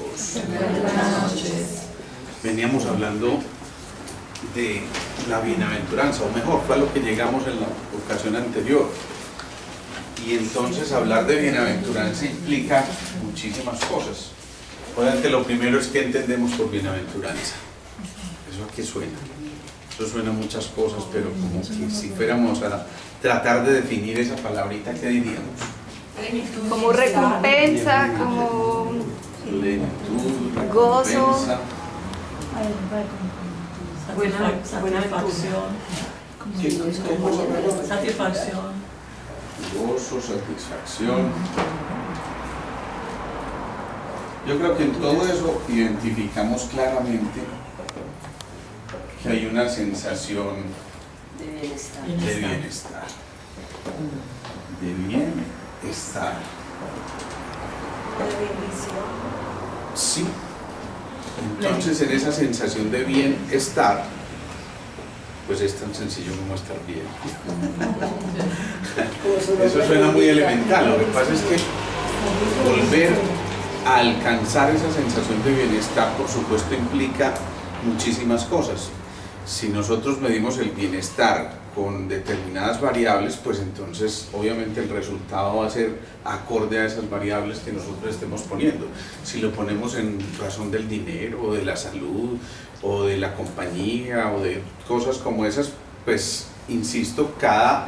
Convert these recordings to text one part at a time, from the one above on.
todos. Buenas noches. Veníamos hablando de la bienaventuranza, o mejor, fue a lo que llegamos en la ocasión anterior. Y entonces hablar de bienaventuranza implica muchísimas cosas. Obviamente lo primero es que entendemos por bienaventuranza. ¿Eso a qué suena? Eso suena a muchas cosas, pero como que si fuéramos a tratar de definir esa palabrita, ¿qué diríamos? Como recompensa, como Plenitud, gozo, recompensa. Buena satisfacción. ¿Qué cosa? Satisfacción. Gozo, satisfacción. Yo creo que en todo eso identificamos claramente que hay una sensación de bienestar. De bienestar. ¿De bendición? Sí. Entonces en esa sensación de bienestar, pues es tan sencillo como estar bien. Eso suena muy elemental. Lo que pasa es que volver a alcanzar esa sensación de bienestar, por supuesto, implica muchísimas cosas. Si nosotros medimos el bienestar con determinadas variables, pues entonces obviamente el resultado va a ser acorde a esas variables que nosotros estemos poniendo. Si lo ponemos en razón del dinero, o de la salud, o de la compañía, o de cosas como esas, pues insisto, cada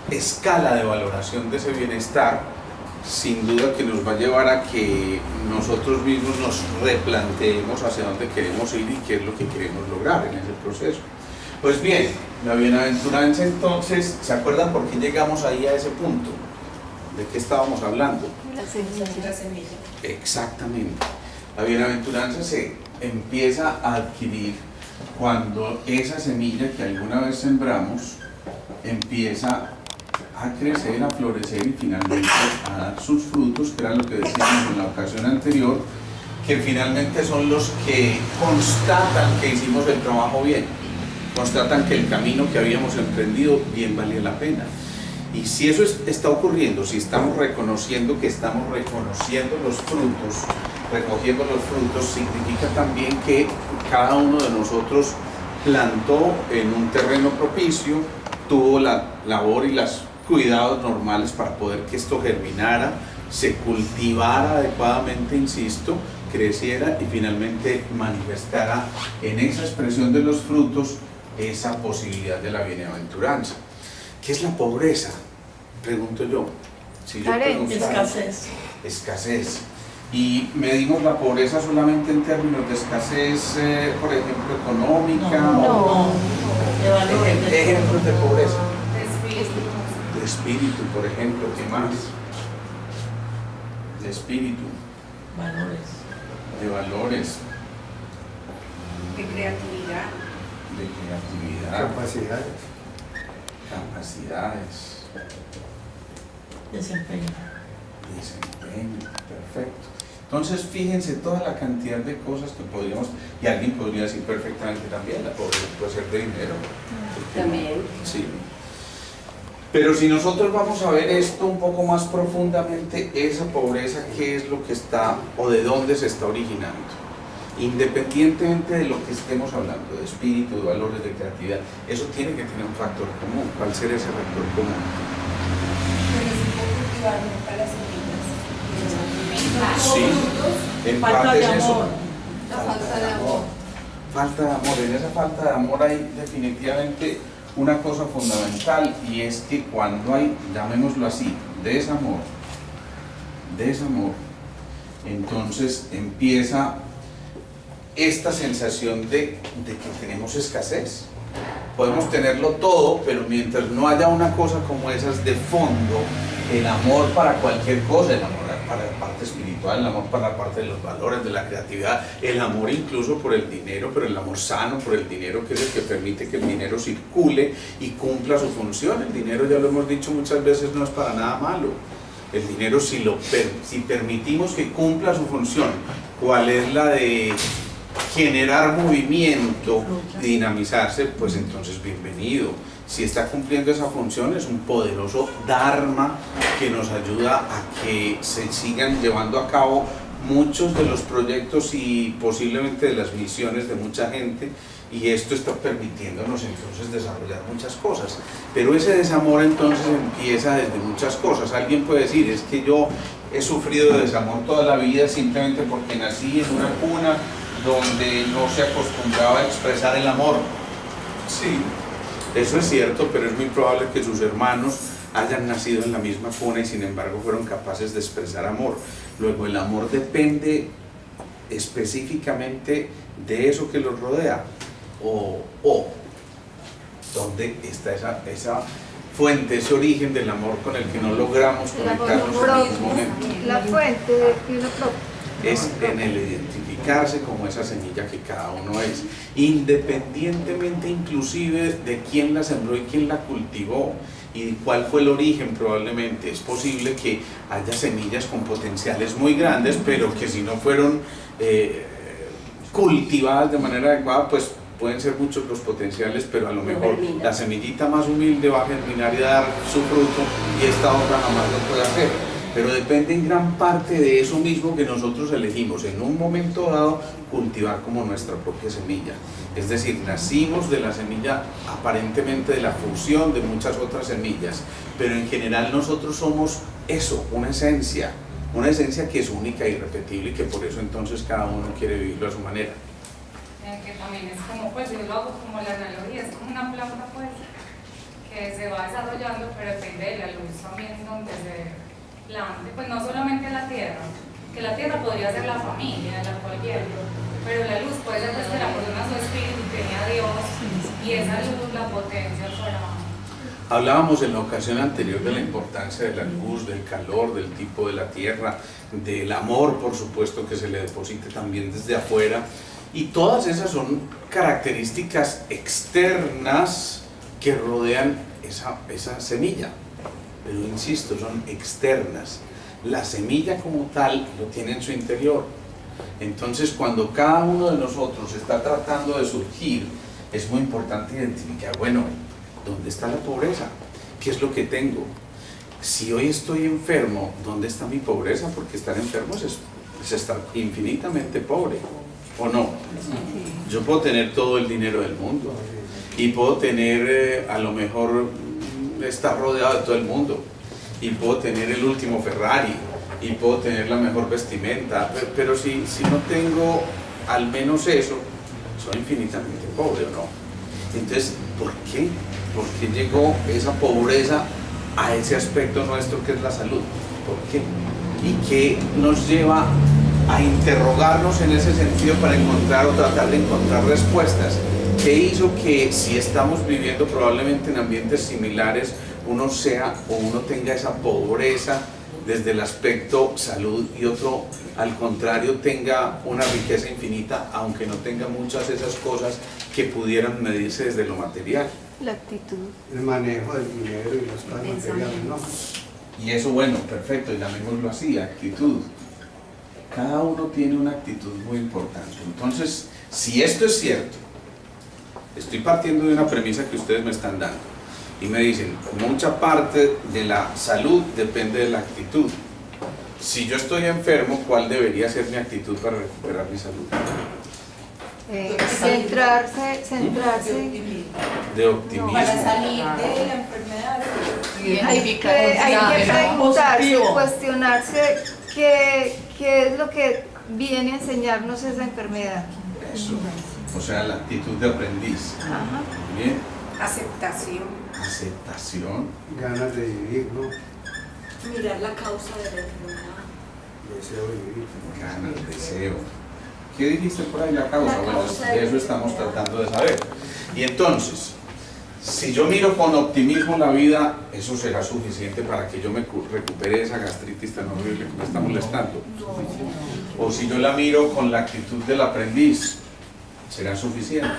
escala de valoración de ese bienestar sin duda que nos va a llevar a que nosotros mismos nos replanteemos hacia dónde queremos ir y qué es lo que queremos lograr en ese proceso. Pues bien, la bienaventuranza entonces, ¿se acuerdan por qué llegamos ahí a ese punto? ¿De qué estábamos hablando? la semilla. Exactamente. La bienaventuranza se empieza a adquirir cuando esa semilla que alguna vez sembramos empieza a crecer, a florecer y finalmente a dar sus frutos, que era lo que decíamos en la ocasión anterior, que finalmente son los que constatan que hicimos el trabajo bien, constatan que el camino que habíamos emprendido bien valía la pena. Y si eso está ocurriendo, si estamos reconociendo que estamos reconociendo los frutos, recogiendo los frutos, significa también que cada uno de nosotros plantó en un terreno propicio, tuvo la labor y los cuidados normales para poder que esto germinara, se cultivara adecuadamente, insisto, creciera y finalmente manifestara en esa expresión de los frutos esa posibilidad de la bienaventuranza. ¿Qué es la pobreza? Pregunto yo. Si yo preguntara, escasez. Y medimos la pobreza solamente en términos de escasez, por ejemplo, económica. No. De valores. Ejemplos de pobreza. De espíritu. De espíritu, por ejemplo. ¿Qué más? De espíritu. Valores. De valores. De creatividad. De creatividad. Capacidades. Desempeño. Perfecto. Entonces fíjense toda la cantidad de cosas que podríamos, y alguien podría decir perfectamente también, la pobreza puede ser de dinero. También. Sí. Pero si nosotros vamos a ver esto un poco más profundamente, esa pobreza, ¿qué es lo que está o de dónde se está originando? Independientemente de lo que estemos hablando, de espíritu, de valores, de creatividad, eso tiene que tener un factor común. ¿Cuál será ese factor común? Sí, en parte es eso. La falta de amor. Falta de amor. En esa falta de amor hay definitivamente una cosa fundamental, y es que cuando hay, llamémoslo así, desamor, entonces empieza esta sensación de que tenemos escasez. Podemos tenerlo todo, pero mientras no haya una cosa como esas de fondo, el amor para cualquier cosa, el amor para la parte espiritual, el amor para la parte de los valores, de la creatividad, el amor incluso por el dinero, pero el amor sano por el dinero, que es el que permite que el dinero circule y cumpla su función. El dinero, ya lo hemos dicho muchas veces, no es para nada malo. El dinero, si permitimos que cumpla su función, ¿cuál es la de generar movimiento, dinamizarse? Pues entonces bienvenido. Si está cumpliendo esa función, es un poderoso dharma que nos ayuda a que se sigan llevando a cabo muchos de los proyectos y posiblemente de las misiones de mucha gente, y esto está permitiéndonos entonces desarrollar muchas cosas. Pero ese desamor entonces empieza desde muchas cosas. Alguien puede decir, es que yo he sufrido de desamor toda la vida simplemente porque nací en una cuna donde no se acostumbraba a expresar el amor. Sí, eso es cierto, pero es muy probable que sus hermanos hayan nacido en la misma cuna y sin embargo fueron capaces de expresar amor. Luego el amor depende específicamente de eso que los rodea, o dónde está esa fuente, ese origen del amor con el que no logramos conectarnos en ningún momento. La fuente de uno propio. Es en el identificarse como esa semilla que cada uno es, independientemente inclusive de quién la sembró y quién la cultivó y cuál fue el origen. Probablemente es posible que haya semillas con potenciales muy grandes, pero que si no fueron cultivadas de manera adecuada, pues pueden ser muchos los potenciales, pero a lo mejor la semillita más humilde va a germinar y dar su fruto y esta otra jamás lo puede hacer. Pero depende en gran parte de eso mismo que nosotros elegimos en un momento dado cultivar como nuestra propia semilla. Es decir, nacimos de la semilla aparentemente de la fusión de muchas otras semillas, pero en general nosotros somos eso, una esencia que es única e irrepetible y que por eso entonces cada uno quiere vivirlo a su manera. Que también es como, pues yo lo hago como la analogía, es como una planta pues que se va desarrollando, pero depende de la luz también donde se plante, pues no solamente la tierra, que la tierra podría ser la familia de la cual viene, pero la luz puede ser pues que la persona su espíritu tiene a Dios y esa luz la potencia para... Hablábamos en la ocasión anterior de la importancia de la luz, del calor, del tipo de la tierra, del amor, por supuesto, que se le deposite también desde afuera. Y todas esas son características externas que rodean esa semilla. Pero insisto, son externas. La semilla como tal lo tiene en su interior. Entonces, cuando cada uno de nosotros está tratando de surgir, es muy importante identificar, bueno, ¿dónde está la pobreza? ¿Qué es lo que tengo? Si hoy estoy enfermo, ¿dónde está mi pobreza? Porque estar enfermo es estar infinitamente pobre. ¿O no? Yo puedo tener todo el dinero del mundo y puedo tener, a lo mejor, estar rodeado de todo el mundo y puedo tener el último Ferrari y puedo tener la mejor vestimenta, pero si no tengo al menos eso, soy infinitamente pobre, ¿o no? Entonces, ¿por qué? ¿Por qué llegó esa pobreza a ese aspecto nuestro que es la salud? ¿Por qué? ¿Y qué nos lleva a interrogarnos en ese sentido para encontrar o tratar de encontrar respuestas? ¿Qué hizo que si estamos viviendo probablemente en ambientes similares uno tenga esa pobreza desde el aspecto salud y otro al contrario tenga una riqueza infinita aunque no tenga muchas de esas cosas que pudieran medirse desde lo material? La actitud. El manejo del dinero y las cosas materiales, ¿no? Y eso, bueno, perfecto, llamémoslo así, actitud. Cada uno tiene una actitud muy importante. Entonces, si esto es cierto, estoy partiendo de una premisa que ustedes me están dando y me dicen, mucha parte de la salud depende de la actitud. Si yo estoy enfermo, ¿cuál debería ser mi actitud para recuperar mi salud? Centrarse De optimismo. Para salir de la enfermedad. hay que preguntarse, cuestionarse qué es lo que viene a enseñarnos esa enfermedad. Eso. O sea, la actitud de aprendiz. Ajá. Bien. Aceptación. Aceptación. Ganas de vivir, ¿no? Mirar la causa de la enfermedad. Deseo de vivir. Ganas, deseo. ¿Qué dijiste por ahí la causa? La Bueno, causa de de eso la estamos enfermedad. tratando de saber. Y entonces, si yo miro con optimismo la vida, eso será suficiente para que yo me recupere esa gastritis tan horrible que me está molestando. O si yo la miro con la actitud del aprendiz, será suficiente.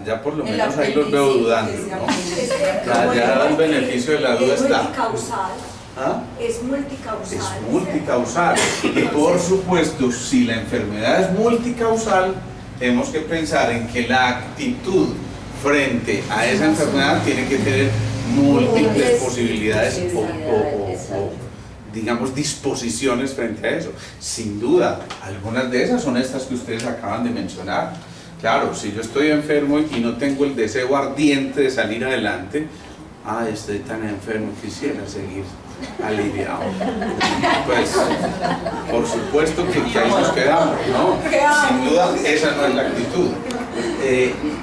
Ya por lo El menos ahí los veo aprendiz, dudando, sí, ¿no? Ya el beneficio de la duda Es está. multicausal. ¿Ah? Es multicausal. Es multicausal. Y por supuesto, si la enfermedad es multicausal, tenemos que pensar en que la actitud frente a esa enfermedad tiene que tener múltiples posibilidades o digamos, disposiciones frente a eso. Sin duda, algunas de esas son estas que ustedes acaban de mencionar. Claro, si yo estoy enfermo y no tengo el deseo ardiente de salir adelante, estoy tan enfermo, quisiera seguir aliviado. Pues, por supuesto que ahí nos quedamos, ¿no? Sin duda, esa no es la actitud.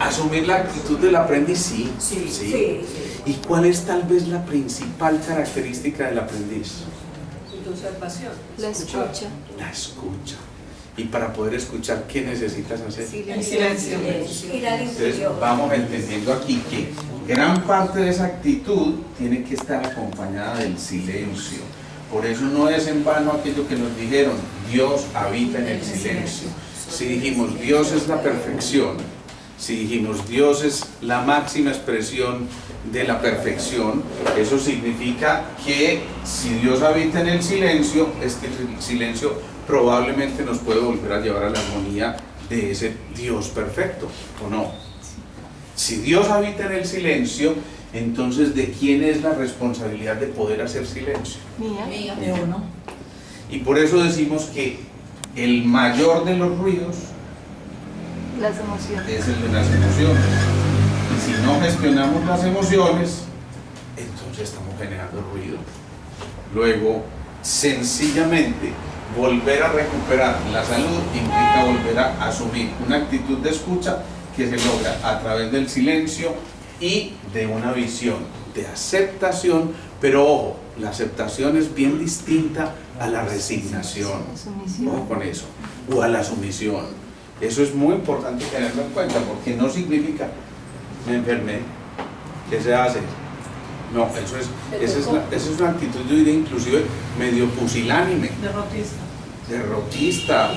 Asumir la actitud del aprendiz, sí. ¿Y cuál es tal vez la principal característica del aprendiz? Tu observación. La escucha. La escucha. Y para poder escuchar, ¿qué necesitas hacer? En silencio. Ir al Entonces, interior. vamos entendiendo aquí que gran parte de esa actitud tiene que estar acompañada del silencio. Por eso no es en vano aquello que nos dijeron, Dios habita en el silencio. Si dijimos Dios es la perfección, si dijimos Dios es la máxima expresión de la perfección, eso significa que si Dios habita en el silencio, este silencio probablemente nos puede volver a llevar a la armonía de ese Dios perfecto, ¿o no? Si Dios habita en el silencio, entonces ¿de quién es la responsabilidad de poder hacer silencio? Mía. De uno. Y por eso decimos que el mayor de los ruidos Las emociones. es el de las emociones. Y si no gestionamos las emociones, entonces estamos generando ruido. Luego, sencillamente, volver a recuperar la salud implica volver a asumir una actitud de escucha que se logra a través del silencio y de una visión de aceptación, pero ojo, la aceptación es bien distinta a la resignación, ojo con eso, o a la sumisión. Eso es muy importante tenerlo en cuenta, porque no significa me enfermé, ¿qué se hace? No, esa es una actitud, yo diría inclusive medio pusilánime, derrotista,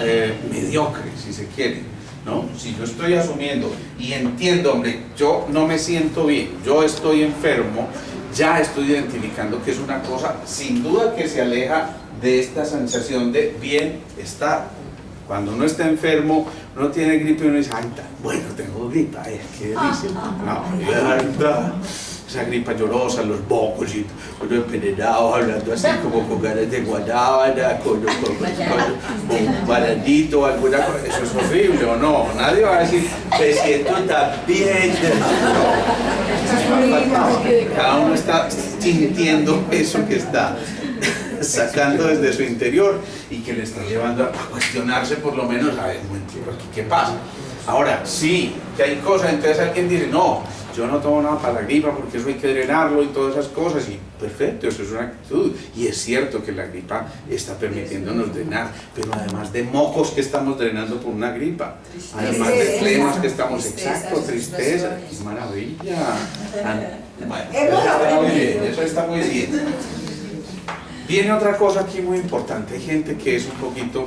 mediocre, si se quiere, ¿no? Si yo estoy asumiendo y entiendo, hombre, yo no me siento bien, yo estoy enfermo, ya estoy identificando que es una cosa sin duda que se aleja de esta sensación de bienestar. Cuando uno está enfermo, uno tiene gripe y uno dice, ay, bueno, tengo gripe, ay, qué delicia. No, verdad. Esa gripa llorosa, los bocos y uno envenenado, hablando así como con ganas de guanábana, con un balandito, alguna cosa. Eso es horrible, ¿o no? Nadie va a decir, me siento tan bien. No. Cada uno está sintiendo eso que está sacando desde su interior y que le está llevando a cuestionarse por lo menos, a ver, un momentico, ¿qué pasa? Ahora, sí, que hay cosas, entonces alguien dice, no, yo no tomo nada para la gripa porque eso hay que drenarlo y todas esas cosas, y perfecto, eso es una actitud, y es cierto que la gripa está permitiéndonos drenar, pero además de mocos que estamos drenando por una gripa, además de flemas que estamos, exacto, tristeza, qué maravilla. Bueno, eso está muy bien. Viene otra cosa aquí muy importante, hay gente que es un poquito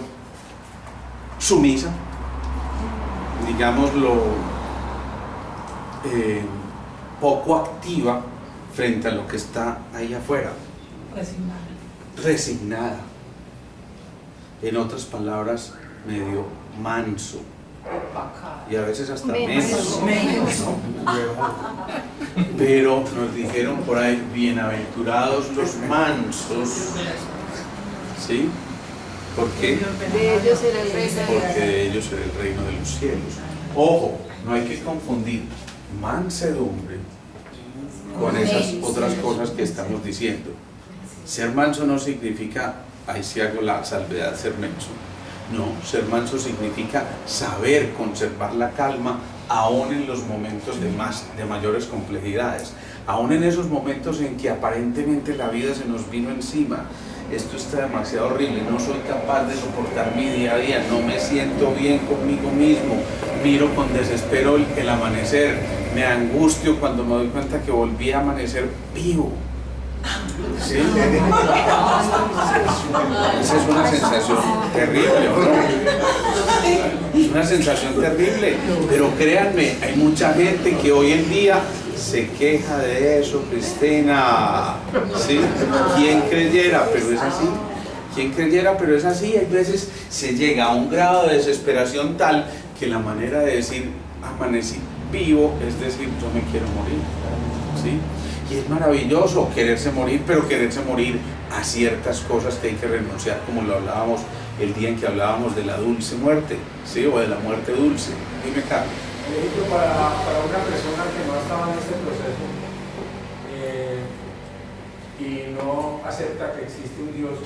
sumisa, digámoslo, poco activa frente a lo que está ahí afuera, resignada, en otras palabras, medio manso, y a veces hasta menso. Pero nos dijeron por ahí, bienaventurados los mansos, ¿sí? ¿Por qué? De ellos era el reino. Porque de ellos era el reino de los cielos. Ojo, no hay que confundir mansedumbre con esas otras cosas que estamos diciendo. Ser manso no significa, ahí sí hago la salvedad, ser menso. No, ser manso significa saber conservar la calma aún en los momentos de mayores complejidades, aún en esos momentos en que aparentemente la vida se nos vino encima. Esto está demasiado horrible, no soy capaz de soportar mi día a día, no me siento bien conmigo mismo, miro con desespero el amanecer, me angustio cuando me doy cuenta que volví a amanecer vivo. ¿Sí? Esa es una sensación terrible, ¿no? Es una sensación terrible, pero créanme, hay mucha gente que hoy en día se queja de eso, Cristina, ¿sí? ¿Quién creyera? Pero es así. ¿Quién creyera? Pero es así. Hay veces se llega a un grado de desesperación tal que la manera de decir amanecí vivo es decir yo me quiero morir, ¿sí? Y es maravilloso quererse morir, pero quererse morir a ciertas cosas que hay que renunciar, como lo hablábamos el día en que hablábamos de la dulce muerte, ¿sí? O de la muerte dulce. Dime, Carlos. Por ejemplo, para una persona que no estaba en este proceso y no acepta que existe un Dios,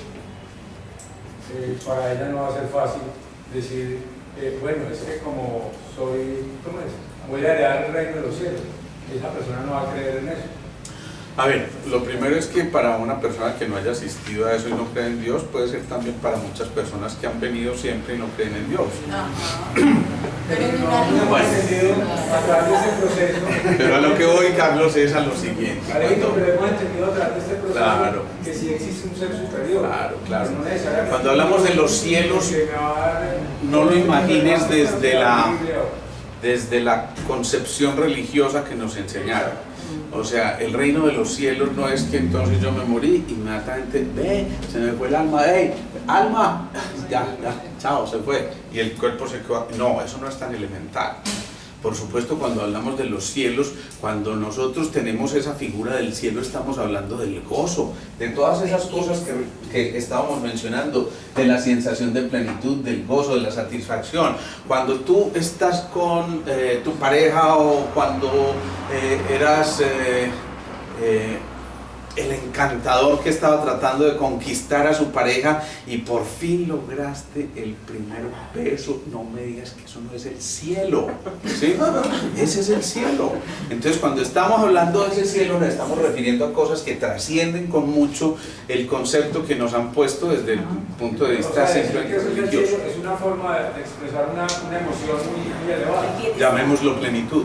para ella no va a ser fácil decir, bueno, es que como soy, ¿cómo es? Voy a heredar el reino de los cielos. Esa persona no va a creer en eso. A ver, lo primero es que para una persona que no haya asistido a eso y no cree en Dios, puede ser también para muchas personas que han venido siempre y no creen en Dios. Pero no ha entendido a través de ese proceso. Pero a lo que voy, Carlos, es a lo siguiente. Alejito, pero hemos entendido a través de este proceso Claro. que sí existe un ser superior. Claro, claro. No necesariamente Cuando hablamos de los cielos, que me va a dar, no lo imagines desde la Biblia. concepción religiosa que nos enseñaron. O sea, el reino de los cielos no es que entonces yo me morí, inmediatamente, ve, se me fue el alma, hey, alma, ya, chao, se fue, y el cuerpo se quedó. No, eso no es tan elemental. Por supuesto, cuando hablamos de los cielos, cuando nosotros tenemos esa figura del cielo, estamos hablando del gozo, de todas esas cosas que estábamos mencionando, de la sensación de plenitud, del gozo, de la satisfacción. Cuando tú estás con tu pareja o cuando eras el encantador que estaba tratando de conquistar a su pareja y por fin lograste el primer beso, no me digas que eso no es el cielo, ¿sí? Ese es el cielo. Entonces, cuando estamos hablando de ese cielo, nos estamos refiriendo a cosas que trascienden con mucho el concepto que nos han puesto desde el punto de vista simplemente religioso. Es una forma de expresar una emoción muy elevada. Llamémoslo plenitud.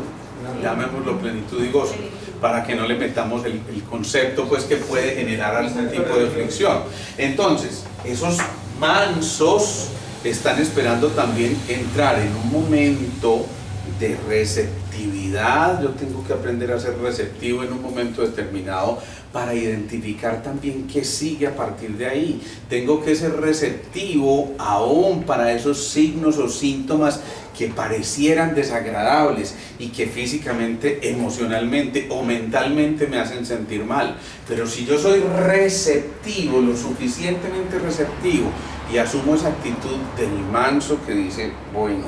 Llamémoslo plenitud y gozo, para que no le metamos el concepto pues que puede generar algún tipo de fricción. Entonces, esos mansos están esperando también entrar en un momento de receptividad. Yo tengo que aprender a ser receptivo en un momento determinado para identificar también qué sigue a partir de ahí. Tengo que ser receptivo aún para esos signos o síntomas que parecieran desagradables y que físicamente, emocionalmente o mentalmente me hacen sentir mal. Pero si yo soy receptivo, lo suficientemente receptivo, y asumo esa actitud del manso que dice, bueno,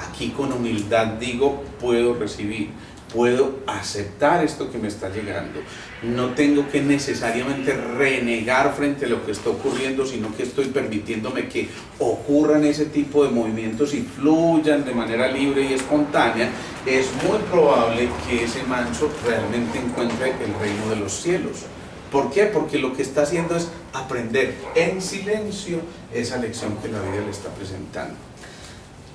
aquí con humildad digo, puedo recibir, puedo aceptar esto que me está llegando. No tengo que necesariamente renegar frente a lo que está ocurriendo, sino que estoy permitiéndome que ocurran ese tipo de movimientos y fluyan de manera libre y espontánea. Es muy probable que ese manso realmente encuentre el reino de los cielos. ¿Por qué? Porque lo que está haciendo es aprender en silencio esa lección que la vida le está presentando.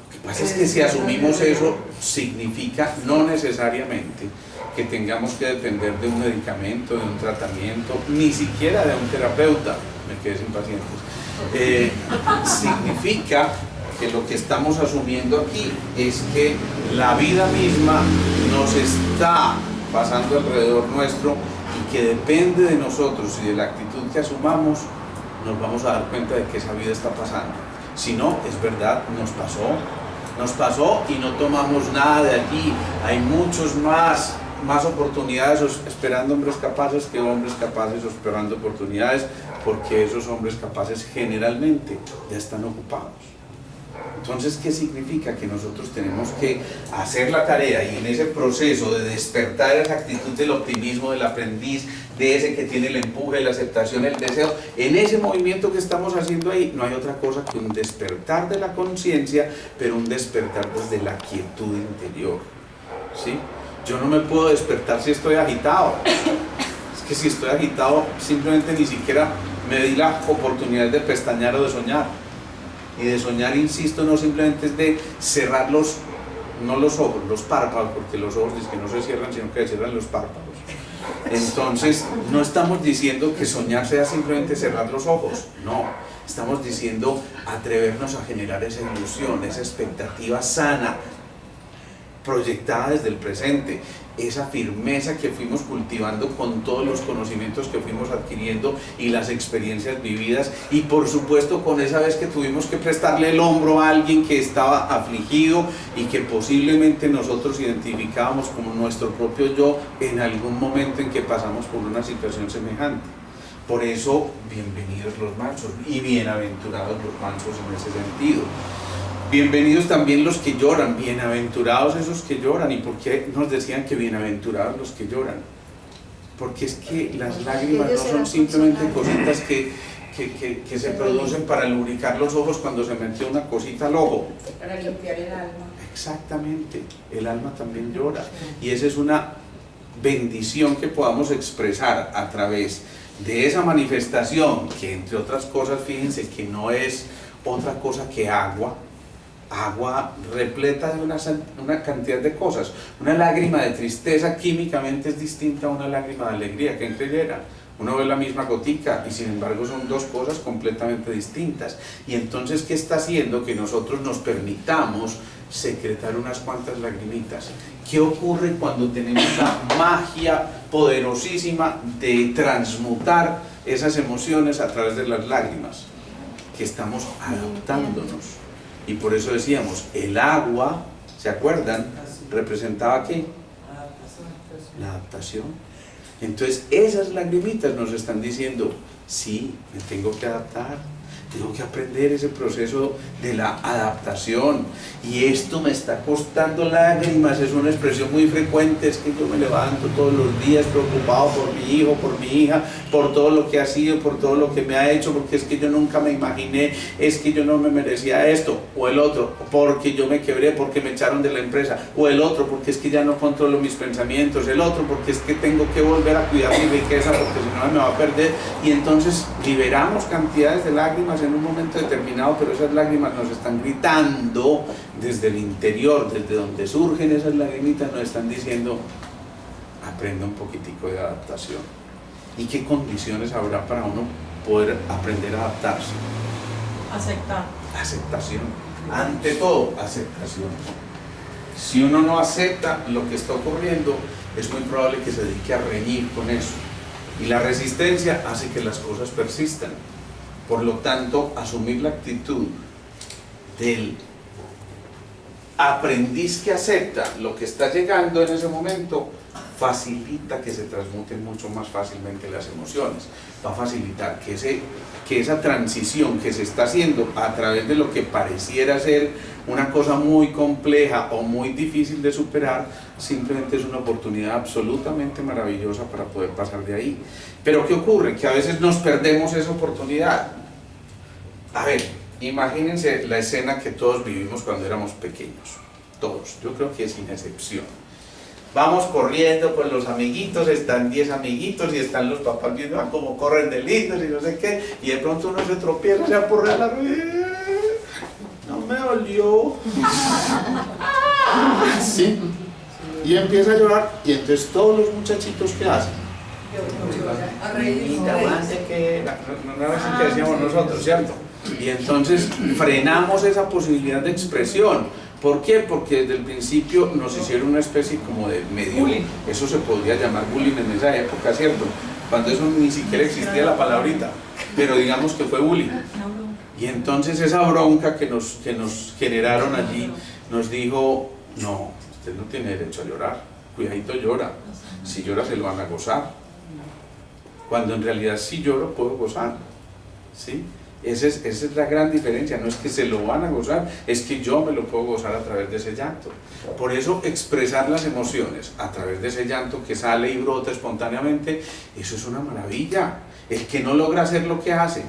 Lo que pasa es que si asumimos eso, significa no necesariamente que tengamos que depender de un medicamento, de un tratamiento, ni siquiera de un terapeuta. Me quedé sin pacientes. Significa que lo que estamos asumiendo aquí es que la vida misma nos está pasando alrededor nuestro y que depende de nosotros y de la actitud que asumamos, nos vamos a dar cuenta de que esa vida está pasando. Si no, es verdad, nos pasó y no tomamos nada de aquí. Hay muchos más oportunidades esperando hombres capaces que hombres capaces esperando oportunidades, porque esos hombres capaces generalmente ya están ocupados. Entonces, ¿qué significa? Que nosotros tenemos que hacer la tarea y en ese proceso de despertar esa actitud del optimismo, del aprendiz, de ese que tiene el empuje, la aceptación, el deseo, en ese movimiento que estamos haciendo ahí, no hay otra cosa que un despertar de la conciencia, pero un despertar desde la quietud interior, ¿sí? Yo no me puedo despertar si estoy agitado. Es que si estoy agitado, simplemente ni siquiera me di la oportunidad de pestañear o de soñar. Y de soñar, insisto, no simplemente es de cerrar no los ojos, los párpados, porque los ojos es que no se cierran, sino que se cierran los párpados. Entonces, no estamos diciendo que soñar sea simplemente cerrar los ojos, no. Estamos diciendo atrevernos a generar esa ilusión, esa expectativa sana proyectada desde el presente, esa firmeza que fuimos cultivando con todos los conocimientos que fuimos adquiriendo y las experiencias vividas, y por supuesto con esa vez que tuvimos que prestarle el hombro a alguien que estaba afligido y que posiblemente nosotros identificábamos como nuestro propio yo en algún momento en que pasamos por una situación semejante. Por eso, bienvenidos los mansos y bienaventurados los mansos en ese sentido. Bienvenidos también los que lloran, bienaventurados esos que lloran. ¿Y por qué nos decían que bienaventurados los que lloran? Porque es que las lágrimas no son simplemente cositas que se producen para lubricar los ojos cuando se mete una cosita al ojo. Para limpiar el alma. Exactamente, el alma también llora. Y esa es una bendición que podamos expresar a través de esa manifestación, que entre otras cosas, fíjense que no es otra cosa que agua repleta de una cantidad de cosas. Una lágrima de tristeza químicamente es distinta a una lágrima de alegría, ¿quién creyera? Uno ve la misma gotica y sin embargo son dos cosas completamente distintas. Y entonces, ¿qué está haciendo? Que nosotros nos permitamos secretar unas cuantas lagrimitas. ¿Qué ocurre cuando tenemos la magia poderosísima de transmutar esas emociones a través de las lágrimas? Que estamos adaptándonos. Y por eso decíamos, el agua, ¿se acuerdan? ¿Representaba qué? La adaptación. Entonces esas lagrimitas nos están diciendo, sí, me tengo que adaptar, tengo que aprender ese proceso de la adaptación, y esto me está costando lágrimas. Es una expresión muy frecuente, es que yo me levanto todos los días preocupado por mi hijo, por mi hija, por todo lo que ha sido, por todo lo que me ha hecho, porque es que yo nunca me imaginé, es que yo no me merecía esto, o el otro, porque yo me quebré, porque me echaron de la empresa, o el otro, porque es que ya no controlo mis pensamientos, el otro, porque es que tengo que volver a cuidar mi riqueza, porque si no me va a perder. Y entonces liberamos cantidades de lágrimas en un momento determinado, pero esas lágrimas nos están gritando desde el interior, desde donde surgen esas lagrimitas, nos están diciendo, aprenda un poquitico de adaptación. ¿Y qué condiciones habrá para uno poder aprender a adaptarse? Aceptar. Aceptación. Ante todo, aceptación. Si uno no acepta lo que está ocurriendo, es muy probable que se dedique a reñir con eso. Y la resistencia hace que las cosas persistan. Por lo tanto, asumir la actitud del aprendiz que acepta lo que está llegando en ese momento facilita que se transmuten mucho más fácilmente las emociones. Va a facilitar que esa transición que se está haciendo a través de lo que pareciera ser una cosa muy compleja o muy difícil de superar, simplemente es una oportunidad absolutamente maravillosa para poder pasar de ahí. Pero ¿qué ocurre? Que a veces nos perdemos esa oportunidad. A ver, imagínense la escena que todos vivimos cuando éramos pequeños. Todos, yo creo que sin excepción. Vamos corriendo con los amiguitos, están 10 amiguitos y están los papás viendo cómo corren de lindos y no sé qué, y de pronto uno se tropieza, se apurrea la rueda. No me dolió. Sí. Y empieza a llorar, y entonces todos los muchachitos, ¿qué hacen? A reír. No que decíamos nosotros, ¿cierto? Y entonces frenamos esa posibilidad de expresión. ¿Por qué? Porque desde el principio nos hicieron una especie como de medio, eso se podría llamar bullying en esa época, ¿cierto? Cuando eso ni siquiera existía la palabrita, pero digamos que fue bullying. Y entonces esa bronca que nos generaron allí nos dijo, no, usted no tiene derecho a llorar, cuidadito llora, si llora se lo van a gozar, cuando en realidad si lloro puedo gozar, ¿sí? Esa es la gran diferencia, no es que se lo van a gozar, es que yo me lo puedo gozar a través de ese llanto. Por eso expresar las emociones a través de ese llanto que sale y brota espontáneamente, eso es una maravilla. El que no logra hacer lo que hace,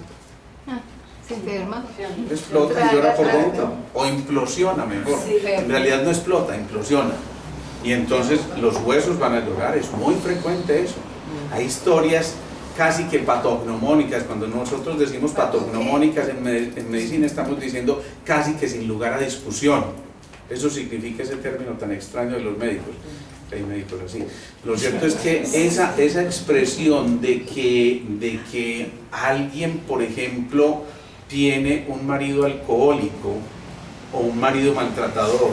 se enferma, explota y llora por dentro, o implosiona mejor. En realidad no explota, implosiona. Y entonces los huesos van a llorar, es muy frecuente eso. Hay historias casi que patognomónicas. Cuando nosotros decimos patognomónicas en medicina estamos diciendo casi que sin lugar a discusión. Eso significa ese término tan extraño de los médicos. Hay médicos así. Lo cierto es que esa expresión de que alguien, por ejemplo, tiene un marido alcohólico o un marido maltratador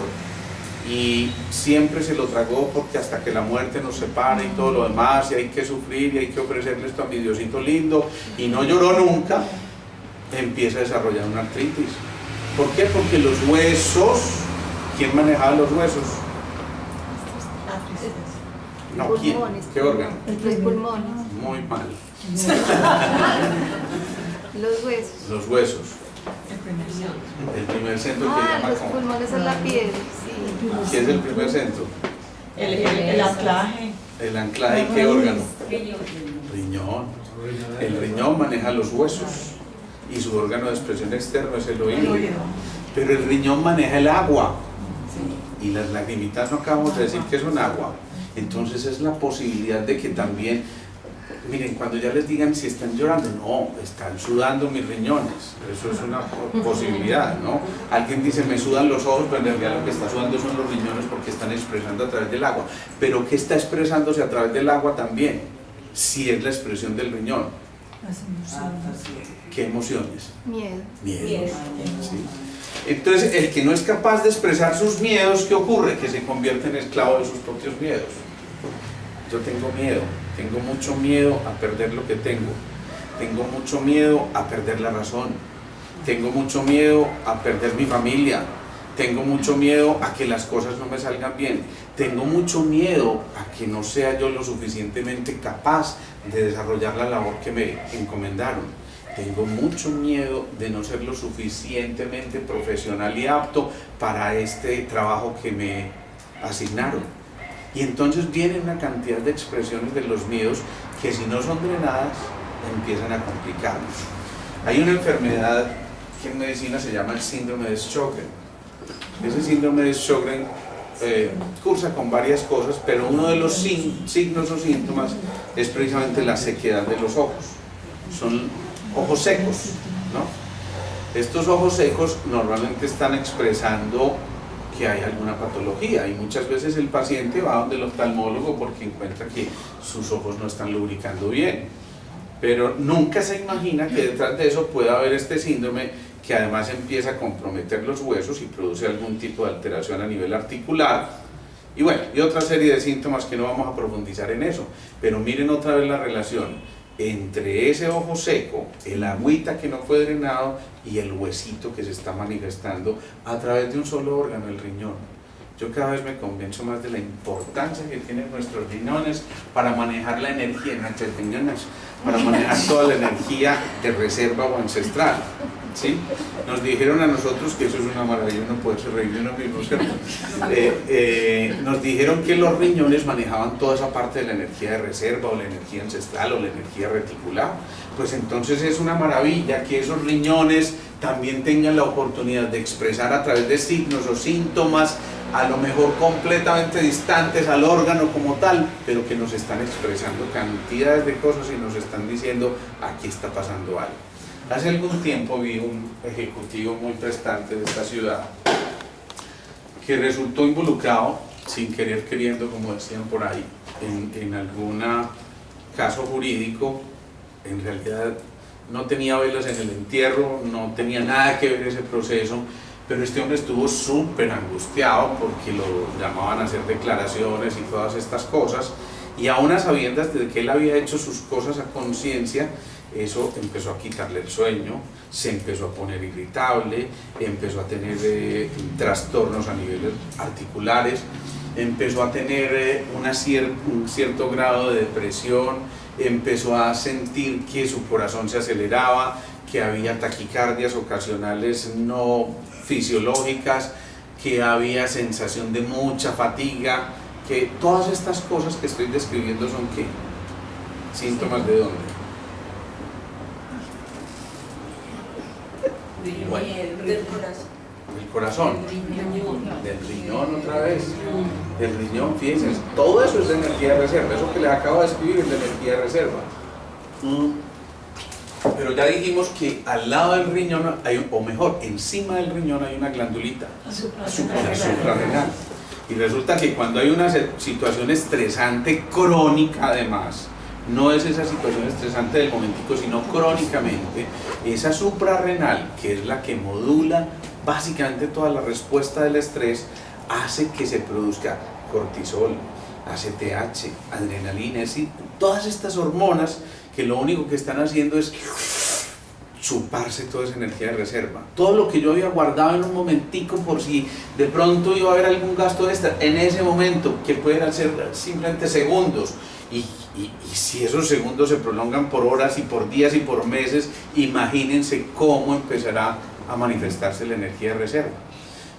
y siempre se lo tragó porque hasta que la muerte nos separe y todo lo demás, y hay que sufrir y hay que ofrecerle esto a mi Diosito lindo, y no lloró nunca, empieza a desarrollar una artritis. ¿Por qué? Porque los huesos, ¿quién manejaba los huesos? No, ¿quién? Pulmones. ¿Qué órgano? Los pulmones, Muy mal. los huesos. Los huesos. El primer centro. El primer centro que llama Los como. pulmones es la piel, sí. ¿Qué es el primer centro? El anclaje. El anclaje, ¿y qué órgano? Riñón. Riñón. El riñón maneja los huesos y su órgano de expresión externo es el oído. Pero el riñón maneja el agua. Y las lagrimitas no acabamos de decir que son agua. Entonces es la posibilidad de que también, miren, cuando ya les digan si están llorando, no, están sudando mis riñones. Eso es una posibilidad, ¿no? Alguien dice, me sudan los ojos, pero en realidad lo que está sudando son los riñones porque están expresando a través del agua. Pero ¿qué está expresándose a través del agua también? Si es la expresión del riñón. ¿Qué emociones? Miedo. Miedos. ¿Sí? Entonces, el que no es capaz de expresar sus miedos, ¿qué ocurre? Que se convierte en esclavo de sus propios miedos. Yo tengo miedo, tengo mucho miedo a perder lo que tengo mucho miedo a perder la razón, tengo mucho miedo a perder mi familia, tengo mucho miedo a que las cosas no me salgan bien, tengo mucho miedo a que no sea yo lo suficientemente capaz de desarrollar la labor que me encomendaron, tengo mucho miedo de no ser lo suficientemente profesional y apto para este trabajo que me asignaron. Y entonces viene una cantidad de expresiones de los miedos que, si no son drenadas, empiezan a complicarnos. Hay una enfermedad que en medicina se llama el síndrome de Sjögren. Ese síndrome de Sjögren cursa con varias cosas, pero uno de los signos o síntomas es precisamente la sequedad de los ojos. Son ojos secos, ¿no? Estos ojos secos normalmente están expresando que hay alguna patología, y muchas veces el paciente va donde el oftalmólogo porque encuentra que sus ojos no están lubricando bien, pero nunca se imagina que detrás de eso pueda haber este síndrome que además empieza a comprometer los huesos y produce algún tipo de alteración a nivel articular, y bueno, y otra serie de síntomas que no vamos a profundizar en eso, pero miren otra vez la relación entre ese ojo seco, el agüita que no fue drenado y el huesito que se está manifestando a través de un solo órgano, el riñón. Yo cada vez me convenzo más de la importancia que tienen nuestros riñones para manejar la energía, nuestros riñones, para manejar toda la energía de reserva o ancestral, ¿sí? Nos dijeron a nosotros que eso es una maravilla, no poderse reír de uno mismo, ¿cierto? Nos dijeron que los riñones manejaban toda esa parte de la energía de reserva o la energía ancestral o la energía reticular. Pues entonces es una maravilla que esos riñones también tengan la oportunidad de expresar a través de signos o síntomas, a lo mejor completamente distantes al órgano como tal, pero que nos están expresando cantidades de cosas y nos están diciendo, aquí está pasando algo. Hace algún tiempo vi un ejecutivo muy prestante de esta ciudad que resultó involucrado, sin querer queriendo, como decían por ahí, en algún caso jurídico. En realidad no tenía velas en el entierro, no tenía nada que ver ese proceso, pero este hombre estuvo súper angustiado porque lo llamaban a hacer declaraciones y todas estas cosas, y aún a sabiendas de que él había hecho sus cosas a conciencia, eso empezó a quitarle el sueño, se empezó a poner irritable, empezó a tener trastornos a niveles articulares, empezó a tener un cierto grado de depresión, empezó a sentir que su corazón se aceleraba, que había taquicardias ocasionales no fisiológicas, que había sensación de mucha fatiga, que todas estas cosas que estoy describiendo son ¿qué? ¿Síntomas de dónde? Bueno, Del corazón. del corazón, del riñón otra vez, del riñón, fíjense, todo eso es de energía de reserva, eso que les acabo de escribir es de energía de reserva. Pero ya dijimos que al lado del riñón, o mejor, encima del riñón hay una glandulita suprarrenal. Y resulta que cuando hay una situación estresante crónica, además, no es esa situación estresante del momentico, sino crónicamente, esa suprarrenal, que es la que modula básicamente toda la respuesta del estrés, hace que se produzca cortisol, ACTH, adrenalina, es decir, todas estas hormonas que lo único que están haciendo es chuparse toda esa energía de reserva. Todo lo que yo había guardado en un momentico por si de pronto iba a haber algún gasto extra, en ese momento, que pueden ser simplemente segundos, y si esos segundos se prolongan por horas y por días y por meses, imagínense cómo empezará a manifestarse la energía de reserva.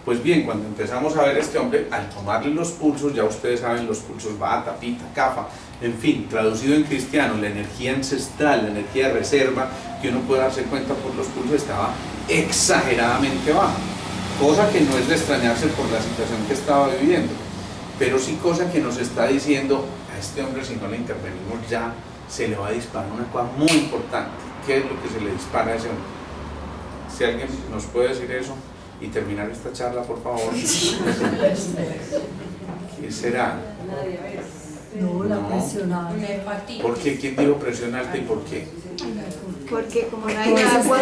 Pues bien, cuando empezamos a ver a este hombre, al tomarle los pulsos, ya ustedes saben los pulsos Vata, Pitta, Kapha, en fin, traducido en cristiano, la energía ancestral, la energía de reserva, que uno puede darse cuenta por los pulsos, estaba exageradamente baja, cosa que no es de extrañarse por la situación que estaba viviendo, pero sí cosa que nos está diciendo a este hombre, si no le intervenimos ya, se le va a disparar una cosa muy importante. ¿Qué es lo que se le dispara a ese hombre? Si alguien nos puede decir eso y terminar esta charla, por favor. ¿Qué será? No, la presión alta. Una hepatitis. ¿Por qué? ¿Quién dijo presión alta y por qué? Porque como no hay agua,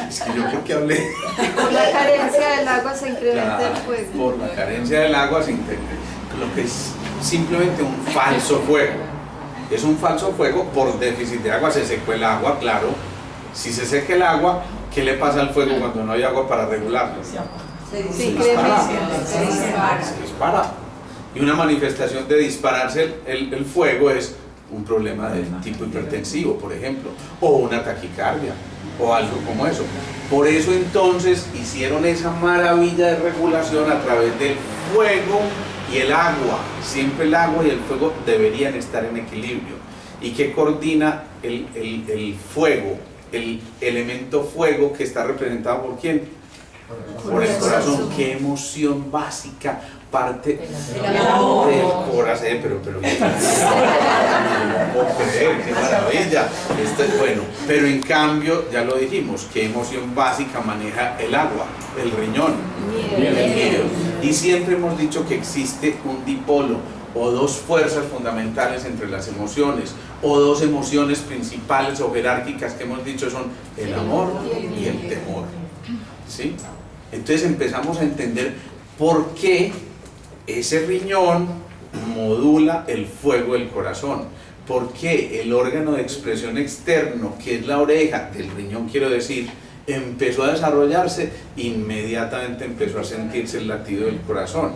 Es que yo creo que hablé. por la carencia del agua se incrementa el Claro, fuego. por la carencia del agua se incrementa. Lo que es simplemente un falso fuego. Es un falso fuego por déficit de agua. Se secó el agua, claro. Si se seca el agua, ¿qué le pasa al fuego cuando no hay agua para regularlo? Se Se incrementa. Se dispara. Y una manifestación de dispararse el fuego es un problema de tipo hipertensivo, por ejemplo, o una taquicardia, o algo como eso. Por eso entonces hicieron esa maravilla de regulación a través del fuego y el agua. Siempre el agua y el fuego deberían estar en equilibrio. ¿Y qué coordina el fuego? El elemento fuego que está representado por quién? Por el corazón. ¿Qué emoción básica parte del corazón? Pero no puedo creer, qué maravilla. Bueno, pero en cambio, ya lo dijimos, ¿qué emoción básica maneja el agua? El riñón, el miedo. Y siempre hemos dicho que existe un dipolo o dos fuerzas fundamentales entre las emociones, o dos emociones principales o jerárquicas que hemos dicho son el amor y el temor. ¿Sí? Entonces empezamos a entender por qué ese riñón modula el fuego del corazón, por qué el órgano de expresión externo, que es la oreja del riñón, quiero decir, empezó a desarrollarse, inmediatamente empezó a sentirse el latido del corazón,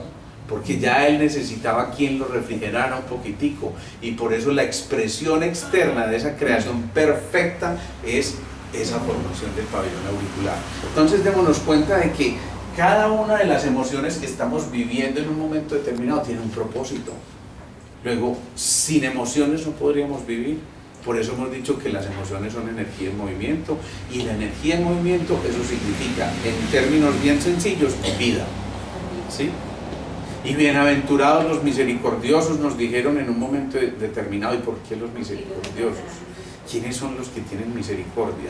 porque ya él necesitaba quien lo refrigerara un poquitico, y por eso la expresión externa de esa creación perfecta es esa formación del pabellón auricular. Entonces démonos cuenta de que cada una de las emociones que estamos viviendo en un momento determinado tiene un propósito. Luego, sin emociones no podríamos vivir. Por eso hemos dicho que las emociones son energía en movimiento, y la energía en movimiento, eso significa, en términos bien sencillos, vida. ¿Sí? Y bienaventurados los misericordiosos, nos dijeron en un momento determinado. ¿Y por qué los misericordiosos? ¿Quiénes son los que tienen misericordia?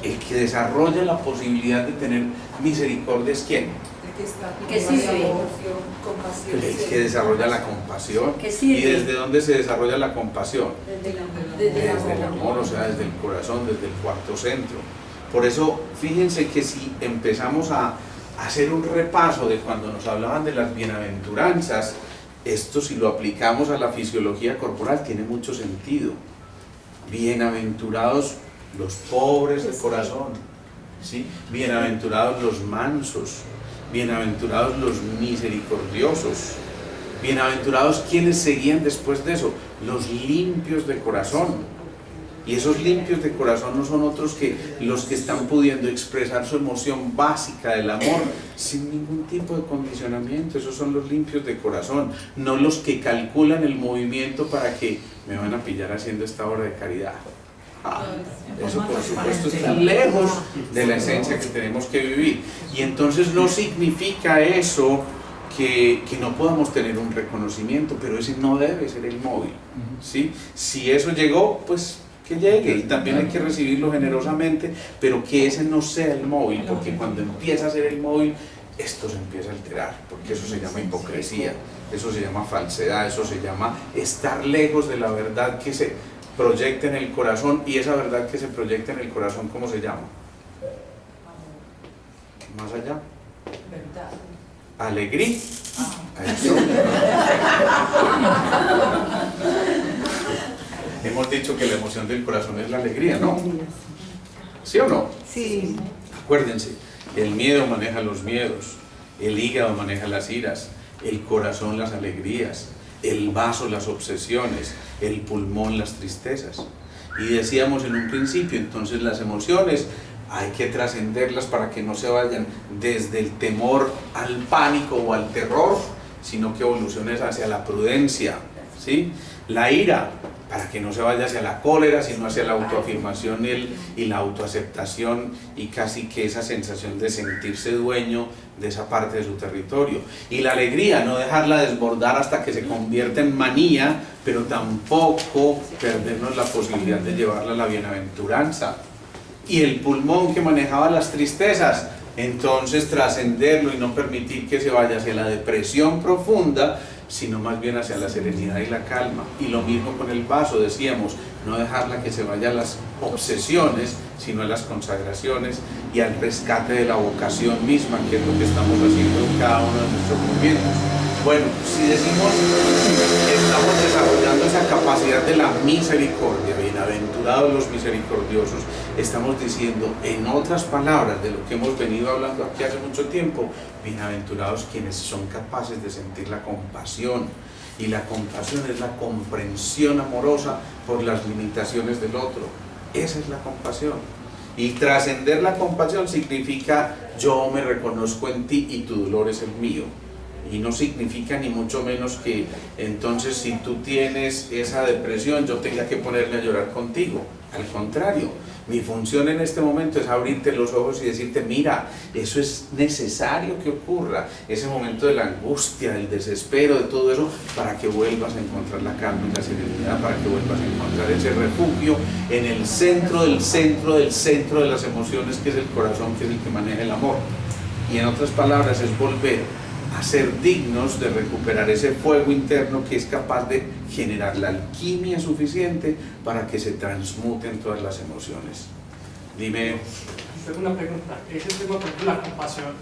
El que desarrolla la posibilidad de tener misericordia es ¿quién? Que sirve. El que desarrolla la compasión. Que sirve. ¿Y desde dónde se desarrolla la compasión? Desde Desde el amor, o sea, desde el corazón, desde el cuarto centro. Por eso, fíjense que si empezamos a hacer un repaso de cuando nos hablaban de las bienaventuranzas, esto si lo aplicamos a la fisiología corporal tiene mucho sentido. Bienaventurados los pobres de corazón, ¿sí? Bienaventurados los mansos, bienaventurados los misericordiosos, bienaventurados quienes seguían después de eso, los limpios de corazón. Y esos limpios de corazón no son otros que los que están pudiendo expresar su emoción básica del amor sin ningún tipo de condicionamiento. Esos son los limpios de corazón, no los que calculan el movimiento para que me van a pillar haciendo esta obra de caridad. Eso por supuesto está lejos de la esencia que tenemos que vivir. Y entonces no significa eso que no podamos tener un reconocimiento, pero ese no debe ser el móvil, ¿sí? Si eso llegó, pues que llegue, y también hay que recibirlo generosamente, pero que ese no sea el móvil, porque cuando empieza a ser el móvil, esto se empieza a alterar, porque eso se llama hipocresía, eso se llama falsedad, eso se llama estar lejos de la verdad que se proyecta en el corazón. Y esa verdad que se proyecta en el corazón, ¿cómo se llama? Más allá. alegría. Eso. Hemos dicho que la emoción del corazón es la alegría, ¿no? ¿Sí o no? Sí. Acuérdense, el miedo maneja los miedos, el hígado maneja las iras, el corazón las alegrías, el vaso las obsesiones, el pulmón las tristezas. Y decíamos en un principio, entonces las emociones hay que trascenderlas para que no se vayan desde el temor al pánico o al terror, sino que evoluciones hacia la prudencia, ¿sí? La ira, para que no se vaya hacia la cólera, sino hacia la autoafirmación y la autoaceptación y casi que esa sensación de sentirse dueño de esa parte de su territorio. Y la alegría, no dejarla desbordar hasta que se convierta en manía, pero tampoco perdernos la posibilidad de llevarla a la bienaventuranza. Y el pulmón que manejaba las tristezas, entonces trascenderlo y no permitir que se vaya hacia la depresión profunda, sino más bien hacia la serenidad y la calma. Y lo mismo con el vaso, decíamos, no dejarla que se vaya a las obsesiones, sino a las consagraciones y al rescate de la vocación misma, que es lo que estamos haciendo en cada uno de nuestros movimientos. Bueno, si decimos estamos desarrollando esa capacidad de la misericordia, bienaventurados los misericordiosos, estamos diciendo, en otras palabras, de lo que hemos venido hablando aquí hace mucho tiempo, bienaventurados quienes son capaces de sentir la compasión. Y la compasión es la comprensión amorosa por las limitaciones del otro. Esa es la compasión. Y trascender la compasión significa yo me reconozco en ti y tu dolor es el mío. Y no significa ni mucho menos que entonces si tú tienes esa depresión yo tenga que ponerme a llorar contigo. Al contrario, mi función en este momento es abrirte los ojos y decirte, mira, eso es necesario que ocurra, ese momento de la angustia, del desespero, de todo eso, para que vuelvas a encontrar la calma y la serenidad, para que vuelvas a encontrar ese refugio en el centro del centro del centro de las emociones, que es el corazón, que es el que maneja el amor. Y en otras palabras es volver a ser dignos de recuperar ese fuego interno que es capaz de generar la alquimia suficiente para que se transmuten todas las emociones. Dime. Tengo una pregunta. Ese tema, por ejemplo, la compasión,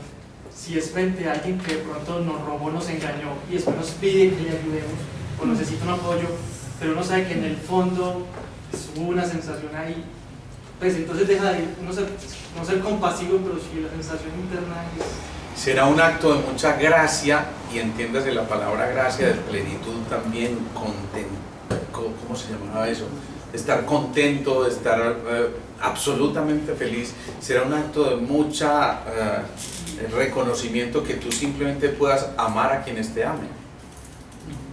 si es frente a alguien que de pronto nos robó, nos engañó y después nos pide que le ayudemos o necesita un apoyo, pero uno sabe que en el fondo hubo una sensación ahí, pues entonces deja de no ser compasivo, pero si la sensación interna es... Será un acto de mucha gracia, y entiéndase la palabra gracia, de plenitud también, ¿cómo se llamaba eso? De estar contento, de estar absolutamente feliz. Será un acto de mucha reconocimiento que tú simplemente puedas amar a quienes te amen.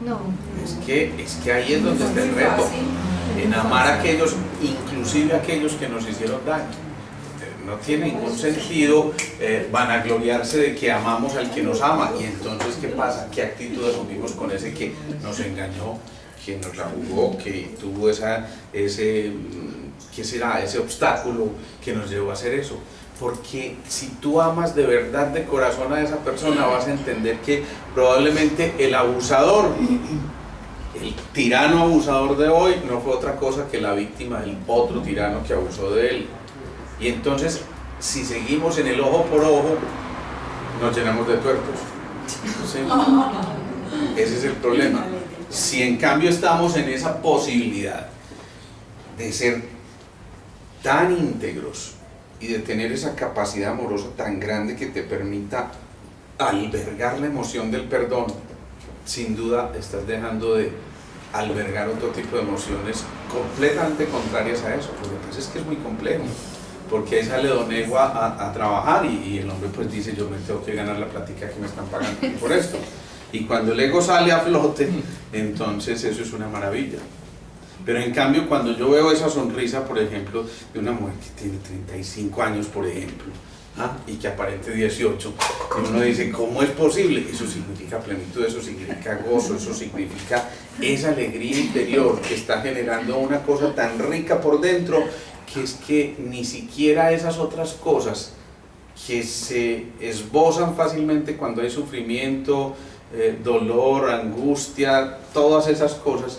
No. Es que ahí es donde está el reto, en amar a aquellos, inclusive a aquellos que nos hicieron daño. No tiene ningún sentido vanagloriarse de que amamos al que nos ama. Y entonces, ¿qué pasa? ¿Qué actitud asumimos con ese que nos engañó, que nos la jugó, que tuvo ese obstáculo que nos llevó a hacer eso? Porque si tú amas de verdad, de corazón a esa persona, vas a entender que probablemente el abusador, el tirano abusador de hoy, no fue otra cosa que la víctima del otro tirano que abusó de él. Y entonces, si seguimos en el ojo por ojo, nos llenamos de tuertos. ¿Sí? Ese es el problema. Si en cambio estamos en esa posibilidad de ser tan íntegros y de tener esa capacidad amorosa tan grande que te permita albergar la emoción del perdón, sin duda estás dejando de albergar otro tipo de emociones completamente contrarias a eso. Lo que pasa es que es muy complejo, porque ahí sale don Ego a trabajar y el hombre pues dice, yo me tengo que ganar la plática que me están pagando por esto. Y cuando el ego sale a flote, entonces eso es una maravilla. Pero en cambio, cuando yo veo esa sonrisa, por ejemplo, de una mujer que tiene 35 años, por ejemplo, y que aparente 18, y uno dice, ¿cómo es posible? Eso significa plenitud, eso significa gozo, eso significa esa alegría interior que está generando una cosa tan rica por dentro, que es que ni siquiera esas otras cosas que se esbozan fácilmente cuando hay sufrimiento, dolor, angustia, todas esas cosas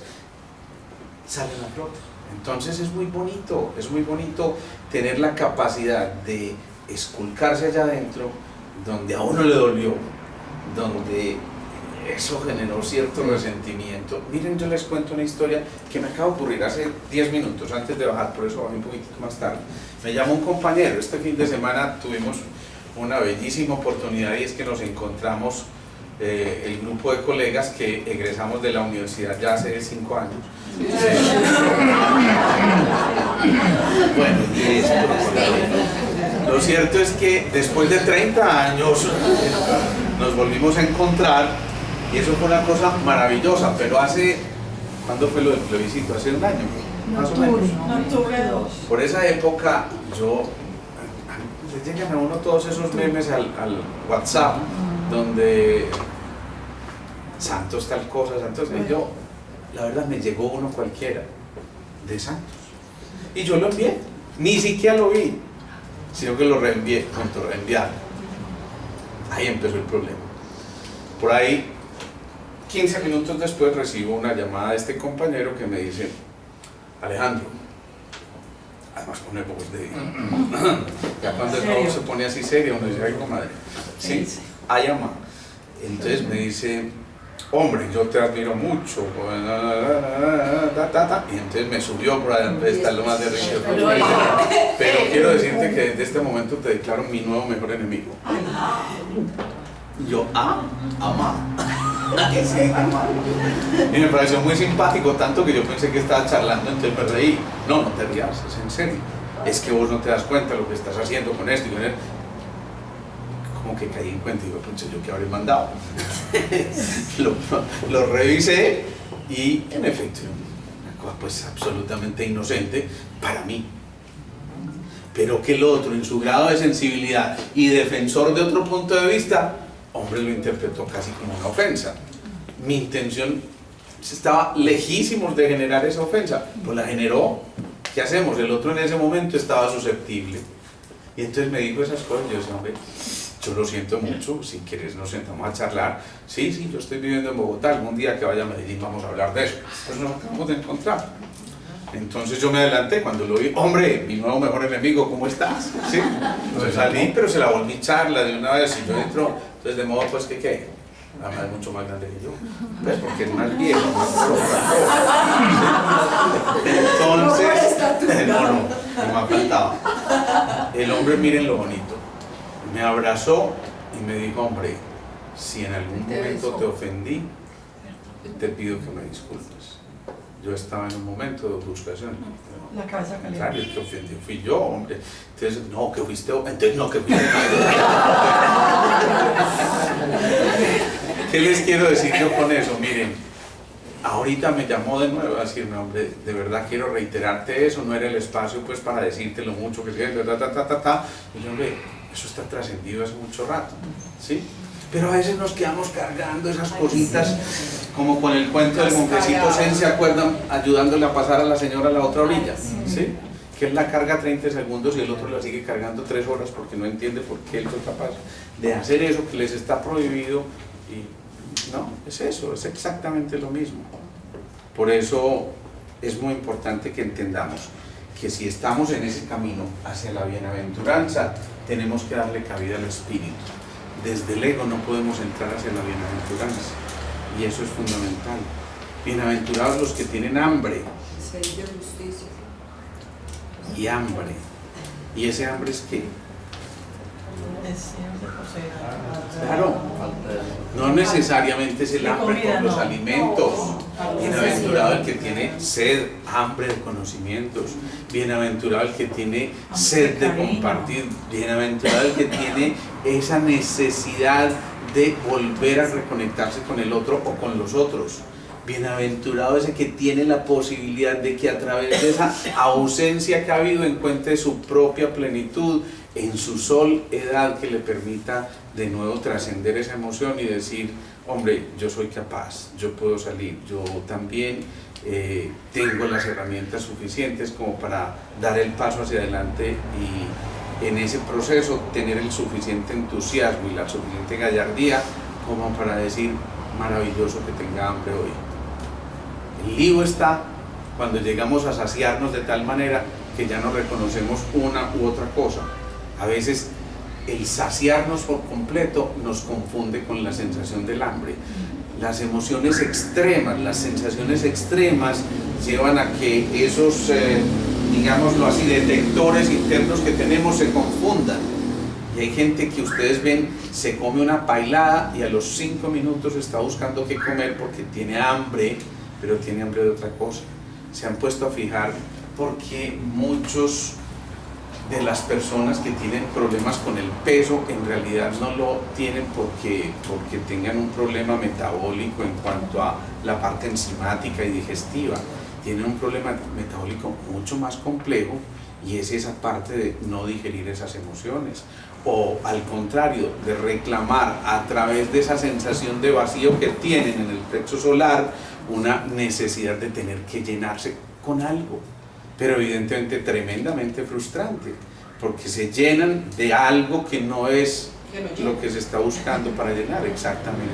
salen a flote. Entonces es muy bonito tener la capacidad de esculcarse allá adentro, donde a uno le dolió, donde eso generó cierto resentimiento. Miren, yo les cuento una historia que me acaba de ocurrir hace 10 minutos antes de bajar, por eso bajé un poquito más tarde. Me llamó un compañero, este fin de semana tuvimos una bellísima oportunidad y es que nos encontramos el grupo de colegas que egresamos de la universidad ya hace 5 años. Bueno, lo cierto es que después de 30 años nos volvimos a encontrar y eso fue una cosa maravillosa, pero ¿cuándo fue lo del plebiscito? Hace un año, más o menos. Octubre 2. Por esa época le llegan a uno todos esos memes al WhatsApp donde Santos tal cosa, Santos, y yo, la verdad me llegó uno cualquiera de Santos y yo lo envié, ni siquiera lo vi, sino que lo reenvié, reenviar. Ahí empezó el problema. Por ahí 15 minutos después recibo una llamada de este compañero que me dice: Alejandro, además pone voz de ya cuando todo se pone así serio uno dice: ay comadre, sí, ay ama. Entonces me dice: hombre, yo te admiro mucho, y entonces me subió por allá de estar lo más de río. Pero quiero decirte que desde este momento te declaro mi nuevo mejor enemigo. Y yo, ama. Y me pareció muy simpático, tanto que yo pensé que estaba charlando, entonces me reí. No te rías, es en serio. Es que vos no te das cuenta de lo que estás haciendo con esto y con él. Como que caí en cuenta y digo, pues yo que habré mandado. lo revisé y en efecto, una cosa pues absolutamente inocente para mí. Pero que el otro, en su grado de sensibilidad y defensor de otro punto de vista, hombre, lo interpretó casi como una ofensa. Mi intención estaba lejísimos de generar esa ofensa, pues la generó. ¿Qué hacemos? El otro en ese momento estaba susceptible. Y entonces me dijo esas cosas, yo decía: hombre, yo lo siento mucho, si quieres nos sentamos a charlar. Sí, yo estoy viviendo en Bogotá, algún día que vaya a Medellín vamos a hablar de eso. Pues nos acabamos de encontrar. Entonces yo me adelanté cuando lo vi: hombre, mi nuevo mejor enemigo, ¿cómo estás? ¿Sí? Entonces salí, pero se la volví charla de una vez y yo entro. Entonces de modo pues que ¿qué? Además es mucho más grande que yo, pues porque es más viejo, más entonces, no me ha faltado. El hombre, miren lo bonito, me abrazó y me dijo: hombre, si en algún momento te ofendí, te pido que me disculpes. Yo estaba en un momento de ofuscación. La cabeza caliente. Claro, el que ofendió fui yo, hombre. Entonces, no, que fuiste, entonces no, que fuiste. ¿Qué les quiero decir yo con eso? Miren, ahorita me llamó de nuevo a decirme: hombre, de verdad quiero reiterarte eso, no era el espacio pues para decirte lo mucho que quieres, Y yo, hombre, eso está trascendido hace mucho rato, ¿sí? Pero a veces nos quedamos cargando esas cositas, como con el cuento del monjecito Zen, ¿se acuerdan? Ayudándole a pasar a la señora a la otra orilla, ¿sí? Que él la carga 30 segundos y el otro la sigue cargando 3 horas porque no entiende por qué él fue capaz de hacer eso que les está prohibido. Y no, es eso, es exactamente lo mismo. Por eso es muy importante que entendamos que si estamos en ese camino hacia la bienaventuranza, tenemos que darle cabida al espíritu. Desde el ego no podemos entrar hacia la bienaventuranza, y eso es fundamental. Bienaventurados los que tienen hambre y hambre. ¿Y ese hambre es qué? Claro, no necesariamente es el hambre por los alimentos. Bienaventurado el que tiene sed, hambre de conocimientos. Bienaventurado el que tiene sed de compartir. Bienaventurado el que tiene esa necesidad de volver a reconectarse con el otro o con los otros. Bienaventurado ese que tiene la posibilidad de que a través de esa ausencia que ha habido encuentre su propia plenitud en su edad que le permita de nuevo trascender esa emoción y decir: hombre, yo soy capaz, yo puedo salir, yo también tengo las herramientas suficientes como para dar el paso hacia adelante y en ese proceso tener el suficiente entusiasmo y la suficiente gallardía como para decir: maravilloso que tenga hambre hoy. El lío está cuando llegamos a saciarnos de tal manera que ya no reconocemos una u otra cosa. A veces el saciarnos por completo nos confunde con la sensación del hambre. Las emociones extremas, las sensaciones extremas llevan a que esos, digámoslo así, detectores internos que tenemos se confundan. Y hay gente que ustedes ven, se come una pailada y a los 5 minutos está buscando qué comer porque tiene hambre, pero tiene hambre de otra cosa. Se han puesto a fijar porque muchos de las personas que tienen problemas con el peso en realidad no lo tienen porque tengan un problema metabólico en cuanto a la parte enzimática y digestiva. Tienen un problema metabólico mucho más complejo y es esa parte de no digerir esas emociones, o al contrario, de reclamar a través de esa sensación de vacío que tienen en el plexo solar una necesidad de tener que llenarse con algo, pero evidentemente tremendamente frustrante, porque se llenan de algo que no es lo que se está buscando para llenar, exactamente.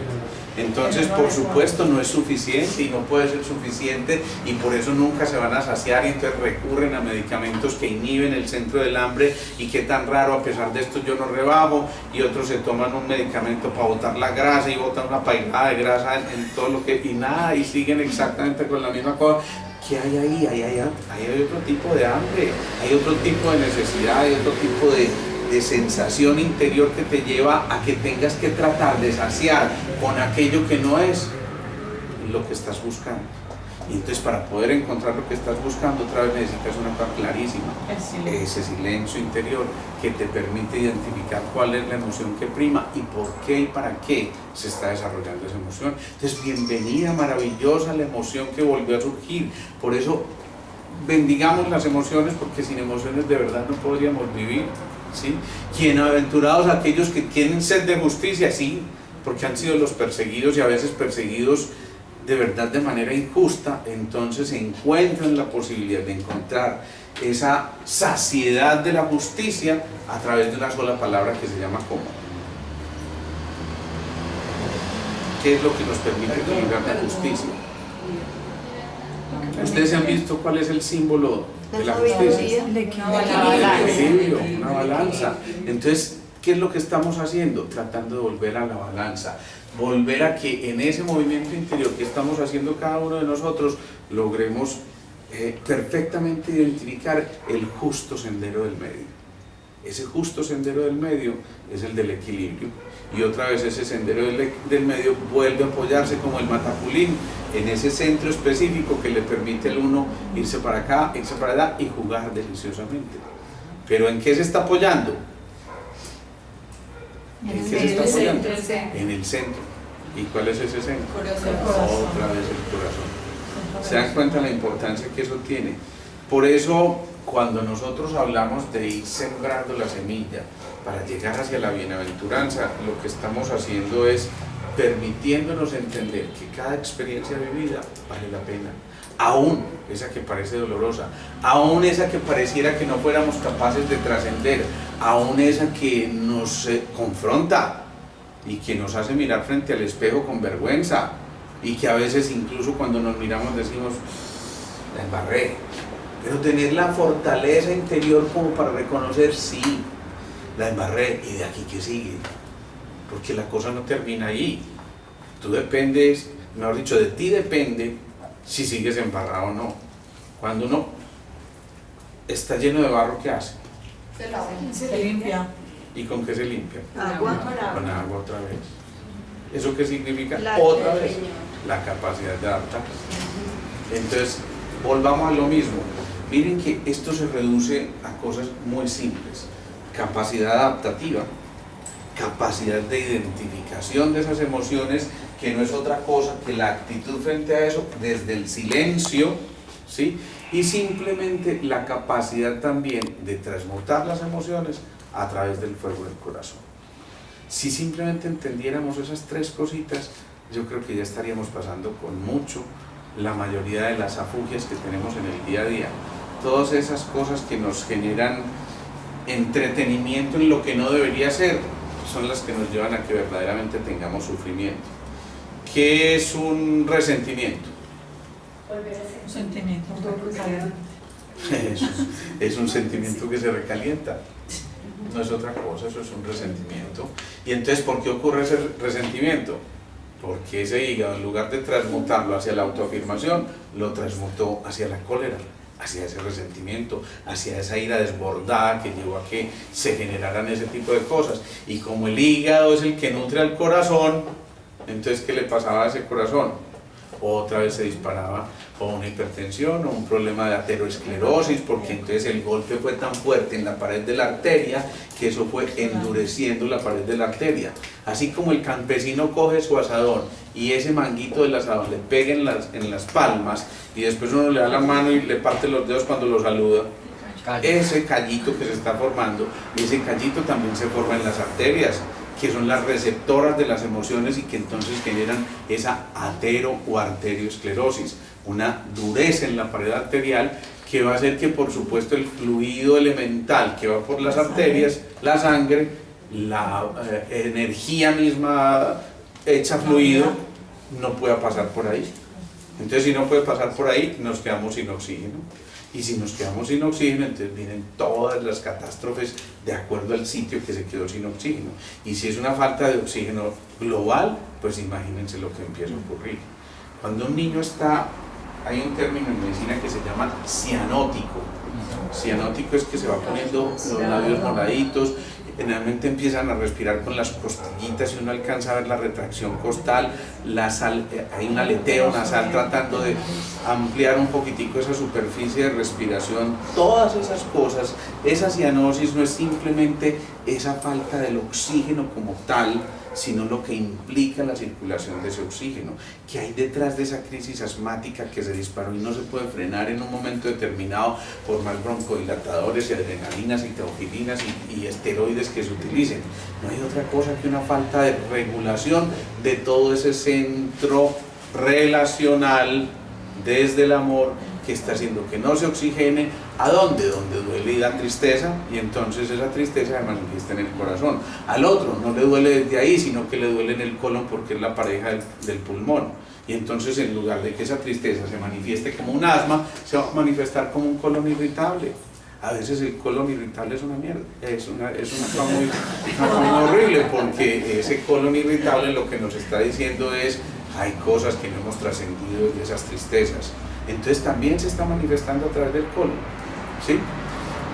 Entonces, por supuesto, no es suficiente y no puede ser suficiente, y por eso nunca se van a saciar, y entonces recurren a medicamentos que inhiben el centro del hambre. Y qué tan raro, a pesar de esto yo no rebajo, y otros se toman un medicamento para botar la grasa y botan una pailada de grasa en todo lo que, y nada, y siguen exactamente con la misma cosa. ¿Qué hay ahí? Hay otro tipo de hambre, hay otro tipo de necesidad, hay otro tipo de sensación interior que te lleva a que tengas que tratar de saciar con aquello que no es lo que estás buscando. Y entonces, para poder encontrar lo que estás buscando, otra vez necesitas una cosa clarísima, ese silencio interior que te permite identificar cuál es la emoción que prima y por qué y para qué se está desarrollando esa emoción. Entonces, bienvenida, maravillosa la emoción que volvió a surgir. Por eso bendigamos las emociones, porque sin emociones de verdad no podríamos vivir, ¿sí? Bienaventurados aquellos que tienen sed de justicia, sí, porque han sido los perseguidos, y a veces perseguidos de verdad de manera injusta. Entonces encuentran la posibilidad de encontrar esa saciedad de la justicia a través de una sola palabra que se llama ¿cómo? ¿Qué es lo que nos permite equilibrar la justicia? ¿Ustedes han visto cuál es el símbolo de la justicia? El equilibrio, una balanza. Entonces, ¿qué es lo que estamos haciendo? Tratando de volver a la balanza, volver a que en ese movimiento interior que estamos haciendo cada uno de nosotros logremos perfectamente identificar el justo sendero del medio. Ese justo sendero del medio es el del equilibrio, y otra vez ese sendero del medio vuelve a apoyarse como el matapulín en ese centro específico que le permite al uno irse para acá, irse para allá y jugar deliciosamente. ¿Pero en qué se está apoyando? ¿En qué se está apoyando? En el centro. ¿Y cuál es ese centro? Otra vez el corazón. ¿Se dan cuenta la importancia que eso tiene? Por eso, cuando nosotros hablamos de ir sembrando la semilla para llegar hacia la bienaventuranza, lo que estamos haciendo es permitiéndonos entender que cada experiencia vivida vale la pena, aún esa que parece dolorosa, aún esa que pareciera que no fuéramos capaces de trascender, aún esa que nos confronta y que nos hace mirar frente al espejo con vergüenza, y que a veces incluso cuando nos miramos decimos, la embarré, pero tener la fortaleza interior como para reconocer, sí, la embarré, y de aquí que sigue, porque la cosa no termina ahí. Tú dependes, mejor dicho, de ti depende si sigues embarrado o no. Cuando uno está lleno de barro, ¿qué hace? Se limpia. ¿Y con qué se limpia? Agua. Con agua otra vez. ¿Eso qué significa? Otra vez la capacidad de adaptarse. Entonces, volvamos a lo mismo. Miren que esto se reduce a cosas muy simples: capacidad adaptativa, capacidad de identificación de esas emociones, que no es otra cosa que la actitud frente a eso desde el silencio, ¿sí? Y simplemente la capacidad también de transmutar las emociones a través del fuego del corazón. Si simplemente entendiéramos esas tres cositas, yo creo que ya estaríamos pasando con mucho la mayoría de las afugias que tenemos en el día a día. Todas esas cosas que nos generan entretenimiento en lo que no debería ser, son las que nos llevan a que verdaderamente tengamos sufrimiento. ¿Qué es un resentimiento? Un sentimiento. Es un sentimiento que se recalienta. no es otra cosa, eso es un resentimiento. Y entonces, ¿por qué ocurre ese resentimiento? Porque ese hígado, en lugar de transmutarlo hacia la autoafirmación, lo transmutó hacia la cólera, hacia ese resentimiento, hacia esa ira desbordada que llevó a que se generaran ese tipo de cosas. Y como el hígado es el que nutre al corazón, entonces ¿qué le pasaba a ese corazón? Otra vez se disparaba o una hipertensión o un problema de aterosclerosis, porque entonces el golpe fue tan fuerte en la pared de la arteria que eso fue endureciendo la pared de la arteria. Así como el campesino coge su asadón y ese manguito del asadón le pega en las palmas y después uno le da la mano y le parte los dedos cuando lo saluda, ese callito que se está formando, ese callito también se forma en las arterias, que son las receptoras de las emociones y que entonces generan esa atero o arteriosclerosis, una dureza en la pared arterial que va a hacer que, por supuesto, el fluido elemental que va por las arterias, la sangre, la energía misma hecha fluido, no pueda pasar por ahí. Entonces, si no puede pasar por ahí, nos quedamos sin oxígeno. Y si nos quedamos sin oxígeno, entonces vienen todas las catástrofes de acuerdo al sitio que se quedó sin oxígeno. Y si es una falta de oxígeno global, pues imagínense lo que empieza a ocurrir. Cuando un niño está, hay un término en medicina que se llama cianótico. Cianótico es que se va poniendo los labios moraditos, generalmente empiezan a respirar con las costillitas y uno alcanza a ver la retracción costal, hay un aleteo nasal tratando de ampliar un poquitico esa superficie de respiración. Todas esas cosas, esa cianosis no es simplemente esa falta del oxígeno como tal, sino lo que implica la circulación de ese oxígeno, que hay detrás de esa crisis asmática que se disparó y no se puede frenar en un momento determinado por más broncodilatadores y adrenalinas y teofilinas y esteroides que se utilicen. No hay otra cosa que una falta de regulación de todo ese centro relacional desde el amor que está haciendo que no se oxigene. ¿A dónde? Donde duele y da tristeza, y entonces esa tristeza se manifiesta en el corazón. Al otro no le duele desde ahí, sino que le duele en el colon porque es la pareja del pulmón. Y entonces, en lugar de que esa tristeza se manifieste como un asma, se va a manifestar como un colon irritable. A veces el colon irritable es una mierda, es una cosa muy horrible, porque ese colon irritable lo que nos está diciendo es: hay cosas que no hemos trascendido de esas tristezas. Entonces también se está manifestando a través del colon, ¿sí?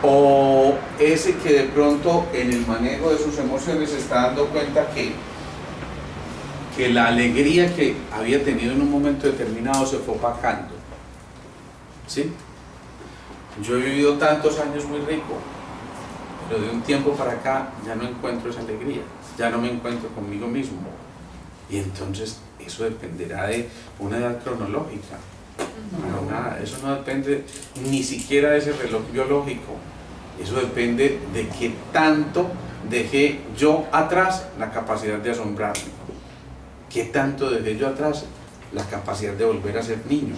O ese que de pronto en el manejo de sus emociones se está dando cuenta que la alegría que había tenido en un momento determinado se fue opacando, ¿sí? Yo he vivido tantos años muy rico, pero de un tiempo para acá ya no encuentro esa alegría, ya no me encuentro conmigo mismo. Y entonces eso dependerá de una edad cronológica. Eso no depende ni siquiera de ese reloj biológico, eso depende de qué tanto dejé yo atrás la capacidad de asombrarme, qué tanto dejé yo atrás la capacidad de volver a ser niño,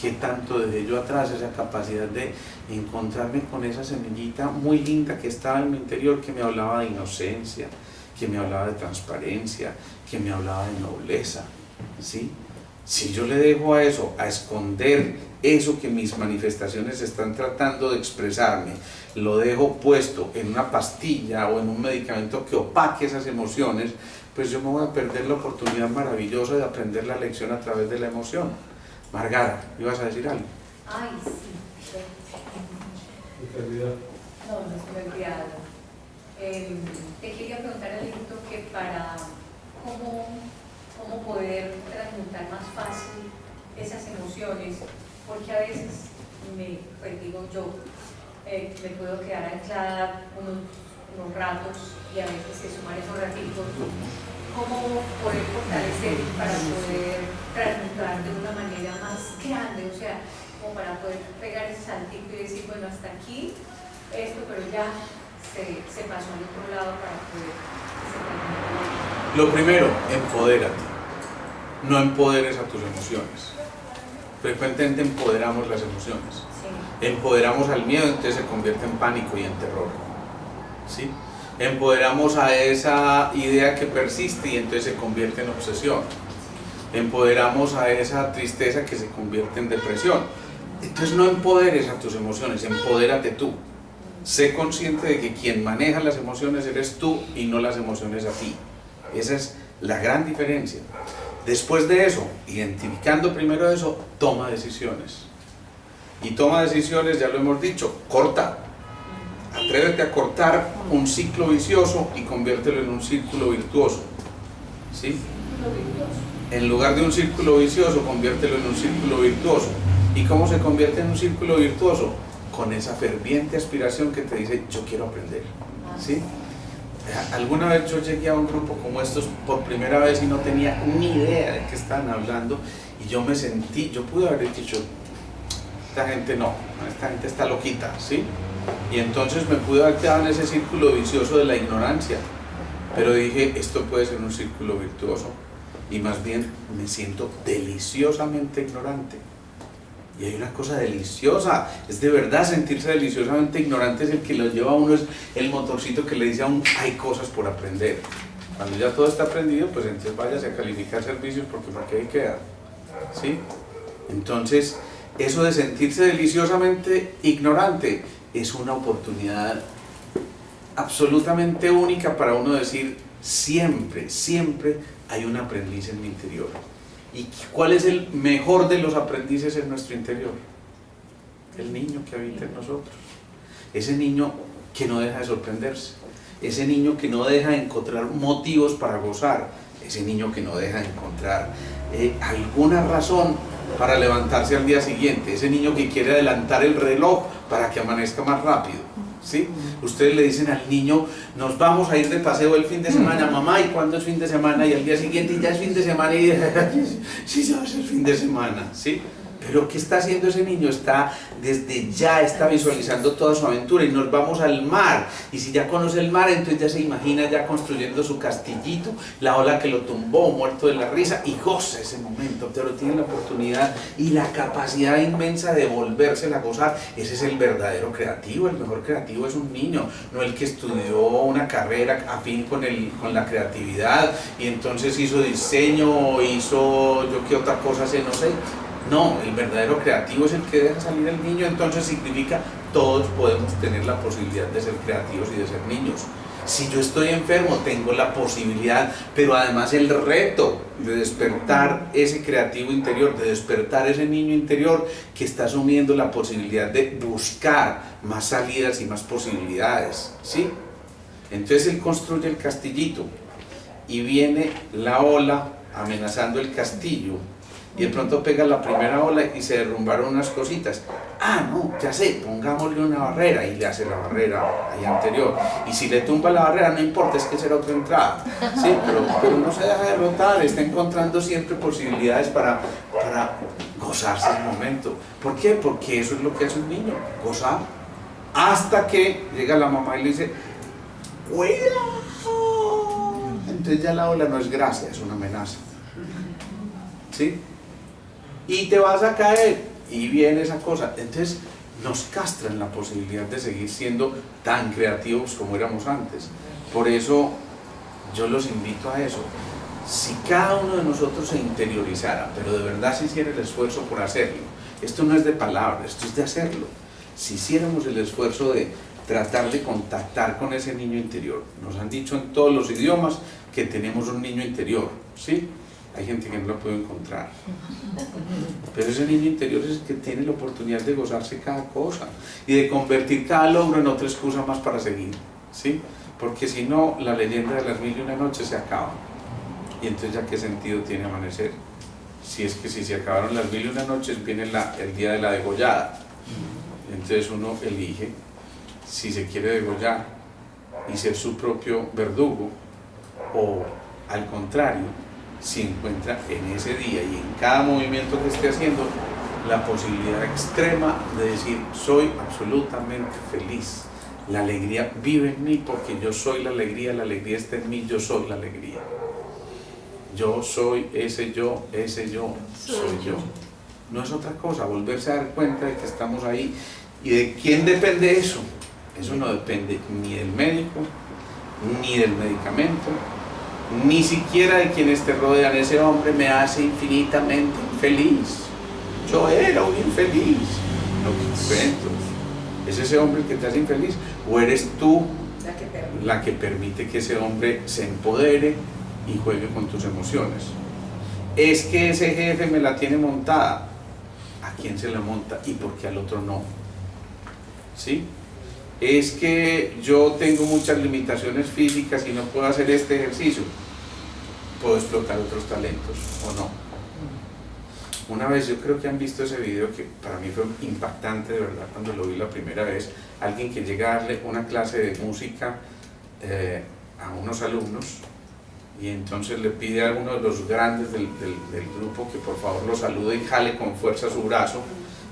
qué tanto dejé yo atrás esa capacidad de encontrarme con esa semillita muy linda que estaba en mi interior, que me hablaba de inocencia, que me hablaba de transparencia, que me hablaba de nobleza, ¿sí? Si yo le dejo a eso, a esconder eso que mis manifestaciones están tratando de expresarme, lo dejo puesto en una pastilla o en un medicamento que opaque esas emociones, pues yo me voy a perder la oportunidad maravillosa de aprender la lección a través de la emoción. Margara, ¿ibas a decir algo? Ay, sí. No se me ha olvidado. Te quería preguntar, Alejito, que para cómo poder transmutar más fácil esas emociones, porque a veces, pues digo yo, me puedo quedar anclada unos ratos y a veces se suman esos ratitos. ¿Cómo poder fortalecer para poder transmutar de una manera más grande? O sea, como para poder pegar ese saltito y decir, bueno, hasta aquí esto, pero ya se pasó al otro lado para poder se transmutar. Lo primero, empodérate. No empoderes a tus emociones. Frecuentemente empoderamos las emociones. Sí. Empoderamos al miedo, entonces se convierte en pánico y en terror, ¿sí? Empoderamos a esa idea que persiste y entonces se convierte en obsesión. Empoderamos a esa tristeza que se convierte en depresión. Entonces no empoderes a tus emociones, empodérate tú, Sé consciente de que quien maneja las emociones eres tú y no las emociones a ti. Esa es la gran diferencia. Después de eso, identificando primero eso, toma decisiones. Y toma decisiones, ya lo hemos dicho, corta. Atrévete a cortar un ciclo vicioso y conviértelo en un círculo virtuoso. ¿Sí? En lugar de un círculo vicioso, conviértelo en un círculo virtuoso. ¿Y cómo se convierte en un círculo virtuoso? Con esa ferviente aspiración que te dice, yo quiero aprender. ¿Sí? Alguna vez yo llegué a un grupo como estos por primera vez y no tenía ni idea de qué estaban hablando, y yo me sentí, yo pude haber dicho, esta gente no, esta gente está loquita, ¿sí? Y entonces me pude haber quedado en ese círculo vicioso de la ignorancia, pero dije, esto puede ser un círculo virtuoso, y más bien me siento deliciosamente ignorante. Y hay una cosa deliciosa, es de verdad sentirse deliciosamente ignorante, es el que lo lleva a uno, es el motorcito que le dice a uno, hay cosas por aprender. Cuando ya todo está aprendido, pues entonces váyase a calificar servicios porque para qué ahí queda. ¿Sí? Entonces, eso de sentirse deliciosamente ignorante es una oportunidad absolutamente única para uno decir, siempre, siempre hay un aprendiz en mi interior. ¿Y cuál es el mejor de los aprendices en nuestro interior? El niño que habita en nosotros. Ese niño que no deja de sorprenderse. Ese niño que no deja de encontrar motivos para gozar. Ese niño que no deja de encontrar alguna razón para levantarse al día siguiente. Ese niño que quiere adelantar el reloj para que amanezca más rápido. ¿Sí? Ustedes le dicen al niño, nos vamos a ir de paseo el fin de semana, mamá, ¿y cuándo es fin de semana? Y al día siguiente ya es fin de semana y sí, ya es el fin de semana, ¿sí? Pero ¿qué está haciendo ese niño? Está desde ya, está visualizando toda su aventura, y nos vamos al mar, y si ya conoce el mar, entonces ya se imagina ya construyendo su castillito, la ola que lo tumbó, muerto de la risa, y goza ese momento, pero tiene la oportunidad y la capacidad inmensa de volvérsela a gozar. Ese es el verdadero creativo. El mejor creativo es un niño, no el que estudió una carrera afín con la creatividad, y entonces hizo diseño, hizo yo qué otra cosa sé, no sé. No, el verdadero creativo es el que deja salir al niño. Entonces significa, todos podemos tener la posibilidad de ser creativos y de ser niños. Si yo estoy enfermo, tengo la posibilidad, pero además el reto de despertar ese creativo interior, de despertar ese niño interior que está asumiendo la posibilidad de buscar más salidas y más posibilidades, ¿sí? Entonces él construye el castillito y viene la ola amenazando el castillo, y de pronto pega la primera ola y se derrumbaron unas cositas. Ah, no, ya sé, pongámosle una barrera, y le hace la barrera ahí anterior. Y si le tumba la barrera, no importa, es que será otra entrada. Sí, pero no se deja derrotar, está encontrando siempre posibilidades para gozarse el momento. ¿Por qué? Porque eso es lo que hace un niño, gozar. Hasta que llega la mamá y le dice, ¡cuidado! Entonces ya la ola no es gracia, es una amenaza. ¿Sí? Y te vas a caer, y viene esa cosa. Entonces nos castran la posibilidad de seguir siendo tan creativos como éramos antes. Por eso yo los invito a eso. Si cada uno de nosotros se interiorizara, pero de verdad se hiciera el esfuerzo por hacerlo, esto no es de palabras, esto es de hacerlo. Si hiciéramos el esfuerzo de tratar de contactar con ese niño interior. Nos han dicho en todos los idiomas que tenemos un niño interior, ¿sí? Hay gente que no lo puede encontrar, pero ese niño interior es el que tiene la oportunidad de gozarse cada cosa y de convertir cada logro en otra excusa más para seguir, ¿sí? Porque si no, la leyenda de las 1001 noches se acaba, y entonces ya qué sentido tiene amanecer. Si es que si se acabaron las 1001 noches, viene el día de la degollada, entonces uno elige si se quiere degollar y ser su propio verdugo, o al contrario, si encuentra en ese día y en cada movimiento que esté haciendo la posibilidad extrema de decir, soy absolutamente feliz, la alegría vive en mí porque yo soy la alegría está en mí, yo soy la alegría, yo soy ese yo soy yo. No es otra cosa, volverse a dar cuenta de que estamos ahí. ¿Y de quién depende eso? Eso no depende ni del médico, ni del medicamento, ni siquiera de quienes te rodean. Ese hombre me hace infinitamente infeliz. Yo era un infeliz. No, es ese hombre que te hace infeliz, ¿O eres tú La que permite. la que permite que ese hombre se empodere y juegue con tus emociones? Es que ese jefe me la tiene montada. ¿A quién se la monta y por qué al otro no? ¿Sí? Es que yo tengo muchas limitaciones físicas y no puedo hacer este ejercicio. Puedo explotar otros talentos o no. Una vez, yo creo que han visto ese video que para mí fue impactante de verdad cuando lo vi la primera vez. Alguien que llega a darle una clase de música a unos alumnos y entonces le pide a uno de los grandes del grupo que por favor lo salude y jale con fuerza su brazo.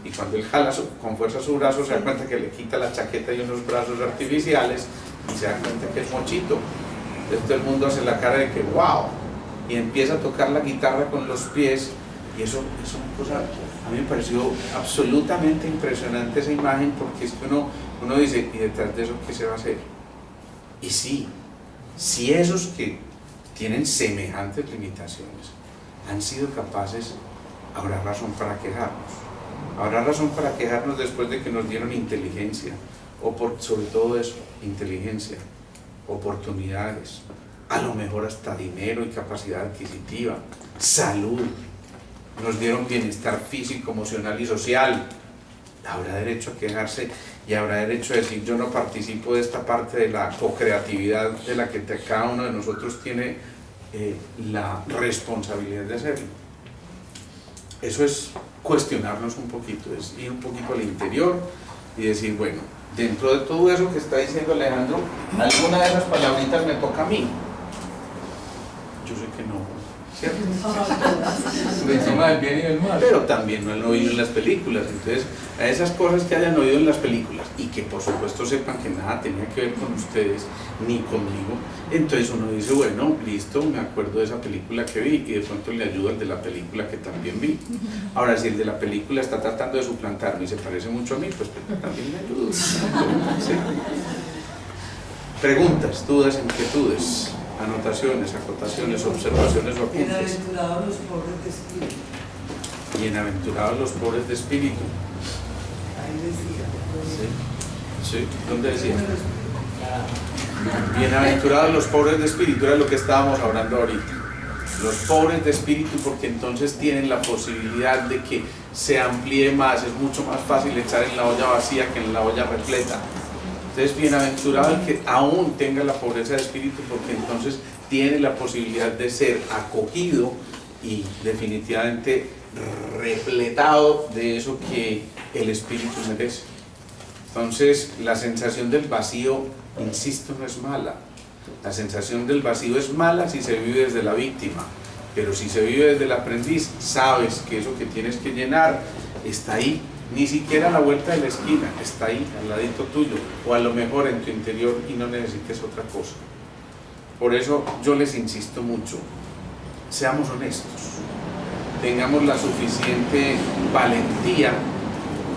Y cuando él jala con fuerza su brazo se da cuenta que le quita la chaqueta y unos brazos artificiales y se da cuenta que es Monchito. Entonces todo el mundo hace la cara de que wow, y empieza a tocar la guitarra con los pies, y eso es una cosa, a mí me pareció absolutamente impresionante esa imagen, porque es que uno dice, ¿y detrás de eso qué se va a hacer? Y sí, si esos que tienen semejantes limitaciones han sido capaces, habrá razón para quejarnos. Habrá razón para quejarnos después de que nos dieron inteligencia, o sobre todo eso, inteligencia, oportunidades, a lo mejor hasta dinero y capacidad adquisitiva, salud, nos dieron bienestar físico, emocional y social. Habrá derecho a quejarse y habrá derecho a decir, yo no participo de esta parte de la co-creatividad de la que cada uno de nosotros tiene la responsabilidad de hacerlo. Eso es cuestionarnos un poquito, es ir un poquito al interior y decir, bueno, dentro de todo eso que está diciendo Alejandro, ¿alguna de esas palabritas me toca a mí? Yo sé que no, ¿cierto? Por encima del bien y del mal. Pero también no han oído en las películas, entonces a esas cosas que hayan oído en las películas y que por supuesto sepan que nada tenía que ver con ustedes ni conmigo, entonces uno dice, bueno, listo, me acuerdo de esa película que vi y de pronto le ayudo al de la película que también vi. Ahora, si el de la película está tratando de suplantarme y se parece mucho a mí, pues también me ayudo. ¿Sí? Preguntas, dudas, inquietudes, anotaciones, acotaciones, observaciones o apuntes. Bienaventurados los pobres de espíritu. Bienaventurados los pobres de espíritu. Ahí decía. Sí, sí, ¿dónde decía? Bienaventurados los pobres de espíritu, era lo que estábamos hablando ahorita. Los pobres de espíritu, porque entonces tienen la posibilidad de que se amplíe más, es mucho más fácil echar en la olla vacía que en la olla repleta. Entonces, bienaventurado el que aún tenga la pobreza de espíritu, porque entonces tiene la posibilidad de ser acogido y definitivamente repletado de eso que el espíritu merece. Entonces, la sensación del vacío, insisto, no es mala. La sensación del vacío es mala si se vive desde la víctima, pero si se vive desde el aprendiz, sabes que eso que tienes que llenar está ahí, ni siquiera a la vuelta de la esquina, está ahí, al ladito tuyo, o a lo mejor en tu interior y no necesites otra cosa. Por eso yo les insisto mucho, seamos honestos, tengamos la suficiente valentía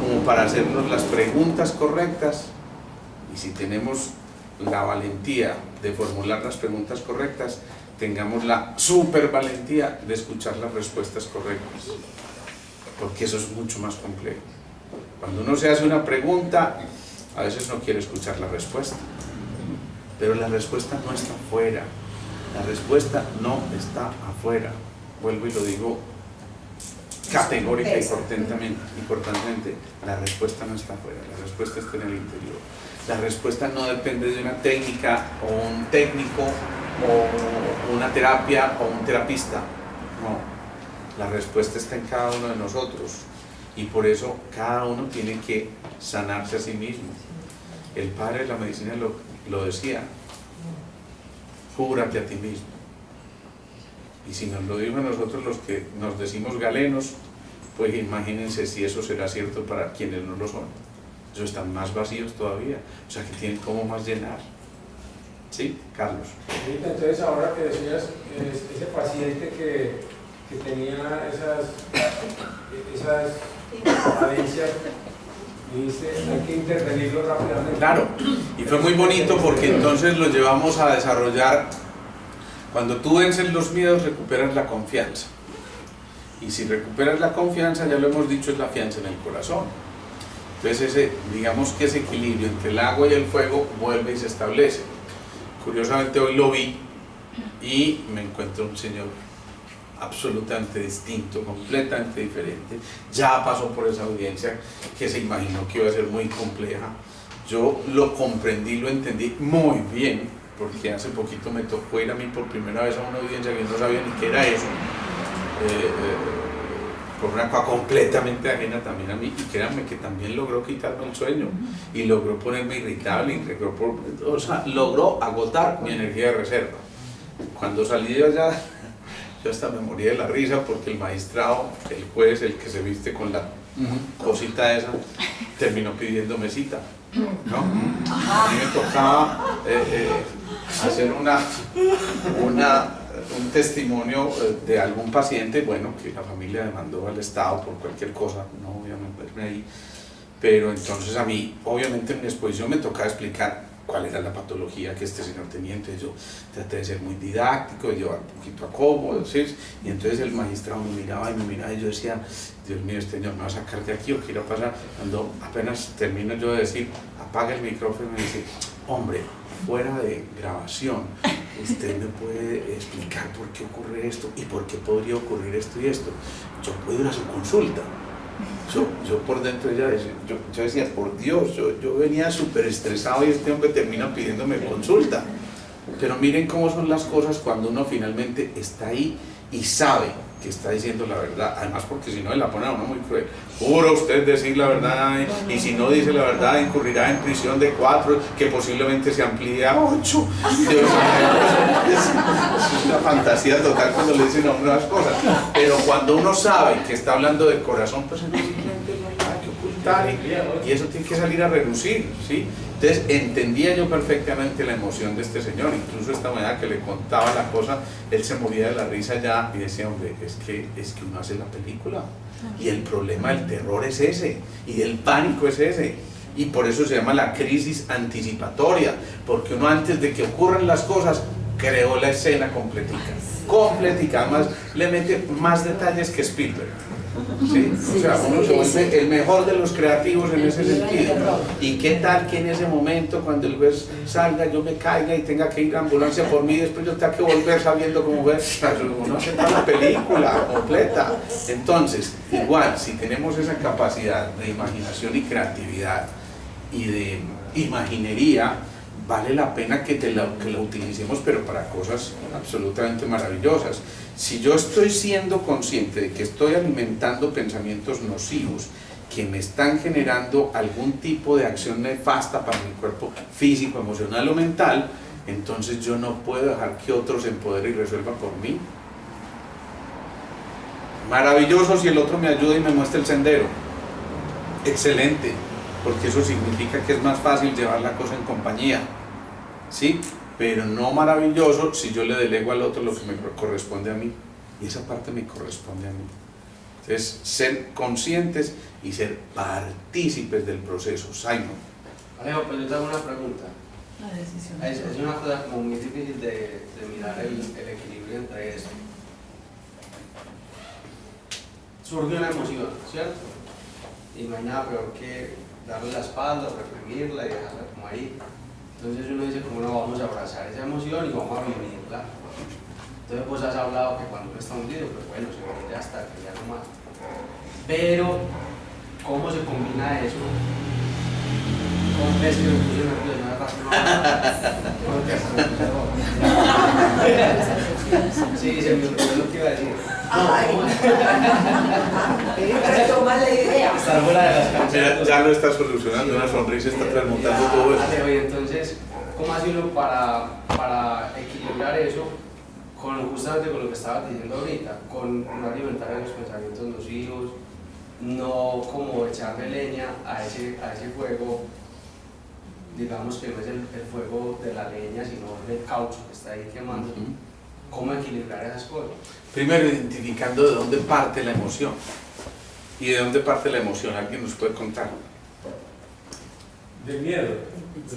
como para hacernos las preguntas correctas, y si tenemos la valentía de formular las preguntas correctas, tengamos la super valentía de escuchar las respuestas correctas, porque eso es mucho más complejo. Cuando uno se hace una pregunta, a veces no quiere escuchar la respuesta, pero la respuesta no está afuera, la respuesta no está afuera, vuelvo y lo digo categórica y importantemente, la respuesta no está afuera, la respuesta está en el interior. La respuesta no depende de una técnica o un técnico o una terapia o un terapista, no, la respuesta está en cada uno de nosotros y por eso cada uno tiene que sanarse a sí mismo. El padre de la medicina lo decía, cúrate a ti mismo. Y si nos lo digo a nosotros los que nos decimos galenos, pues imagínense si eso será cierto para quienes no lo son. Ellos están más vacíos todavía, o sea que tienen cómo más llenar. ¿Sí, Carlos? Entonces ahora que decías, ese paciente que tenía esas carencias, dijiste, hay que intervenirlo rápidamente. Claro, y fue muy bonito porque entonces lo llevamos a desarrollar. Cuando tú vences los miedos, recuperas la confianza. Y si recuperas la confianza, ya lo hemos dicho, es la fianza en el corazón. Entonces digamos que ese equilibrio entre el agua y el fuego vuelve y se establece. Curiosamente hoy lo vi y me encuentro un señor absolutamente distinto, completamente diferente. Ya pasó por esa audiencia que se imaginó que iba a ser muy compleja. Yo lo comprendí, lo entendí muy bien, porque hace poquito me tocó ir a mí por primera vez a una audiencia que no sabía ni qué era eso, por una cosa completamente ajena también a mí, y créanme que también logró quitarme el sueño, y logró ponerme irritable, y logró agotar mi energía de reserva. Cuando salí de allá, yo hasta me moría de la risa, porque el magistrado, el juez, el que se viste con la cosita esa, terminó pidiéndome cita, ¿no? A mí me tocaba hacer un testimonio de algún paciente, bueno, que la familia demandó al Estado por cualquier cosa, no voy a meterme ahí, pero entonces a mí, obviamente en mi exposición me tocaba explicar cuál era la patología que este señor tenía, entonces yo traté de ser muy didáctico, de llevar un poquito a cómodo, ¿sí? Y entonces el magistrado me miraba y yo decía, Dios mío, este señor me va a sacar de aquí o qué irá a pasar. Cuando apenas termino yo de decir, apaga el micrófono y me dice, hombre, fuera de grabación, usted me puede explicar por qué ocurre esto y por qué podría ocurrir esto y esto. Yo puedo ir a su consulta. Yo por dentro ya decía, yo decía, por Dios, yo venía súper estresado y este hombre termina pidiéndome consulta. Pero miren cómo son las cosas cuando uno finalmente está ahí y sabe que está diciendo la verdad, además porque si no la pone a uno muy cruel. Juro usted decir la verdad, y si no dice la verdad incurrirá en prisión de 4, que posiblemente se amplíe a 8. Es una fantasía total cuando le dicen a uno las cosas, pero cuando uno sabe que está hablando del corazón, pues simplemente no hay nada que ocultar, y eso tiene que salir a relucir, ¿sí? Entonces entendía yo perfectamente la emoción de este señor, incluso esta manera que le contaba la cosa, él se moría de la risa ya y decía, hombre, es que uno hace la película, y el problema del terror es ese, y del pánico es ese, y por eso se llama la crisis anticipatoria, porque uno antes de que ocurran las cosas, creó la escena completica, además le mete más detalles que Spielberg. ¿Sí? O sea, uno se vuelve el mejor de los creativos en ese sentido. ¿Y qué tal que en ese momento, cuando el juez salga, yo me caiga y tenga que ir a ambulancia por mí y después yo tenga que volver sabiendo cómo ver? Uno hace toda la película completa. Entonces, igual, si tenemos esa capacidad de imaginación y creatividad y de imaginería, vale la pena que la utilicemos, pero para cosas absolutamente maravillosas. Si yo estoy siendo consciente de que estoy alimentando pensamientos nocivos que me están generando algún tipo de acción nefasta para mi cuerpo físico, emocional o mental, entonces yo no puedo dejar que otros se empoderen y resuelvan por mí. Maravilloso si el otro me ayuda y me muestra el sendero. Excelente, porque eso significa que es más fácil llevar la cosa en compañía, ¿sí? Pero no maravilloso si yo le delego al otro lo que me corresponde a mí, y esa parte me corresponde a mí. Entonces, ser conscientes y ser partícipes del proceso. Simon. Alejo, pues yo te hago una pregunta. Es una cosa como muy difícil de mirar el equilibrio entre esto. Surge una emoción, ¿cierto? Y no hay nada peor que darle la espalda, reprimirla y dejarla como ahí. Entonces uno dice, ¿cómo no vamos a abrazar esa emoción y vamos a vivirla? Entonces vos has hablado que cuando uno está hundido, pues bueno, se vive hasta que ya no más. Pero, ¿cómo se combina eso? ¿Cómo ves que me puse nervioso? Sí, se me olvidó lo que iba a decir. Retoma la idea. Estar fuera de las canciones. Ya lo está solucionando, una sonrisa está transmutando todo eso. Y entonces, ¿cómo hace uno para equilibrar eso justamente con lo que estabas diciendo ahorita? Con no alimentar esos pensamientos nocivos, no como echarle leña a ese fuego, digamos que no es el fuego de la leña, sino del caucho que está ahí quemando. ¿Cómo equilibrar esas cosas? Primero, identificando de dónde parte la emoción. ¿Y de dónde parte la emoción? ¿Alguien nos puede contar? Del miedo.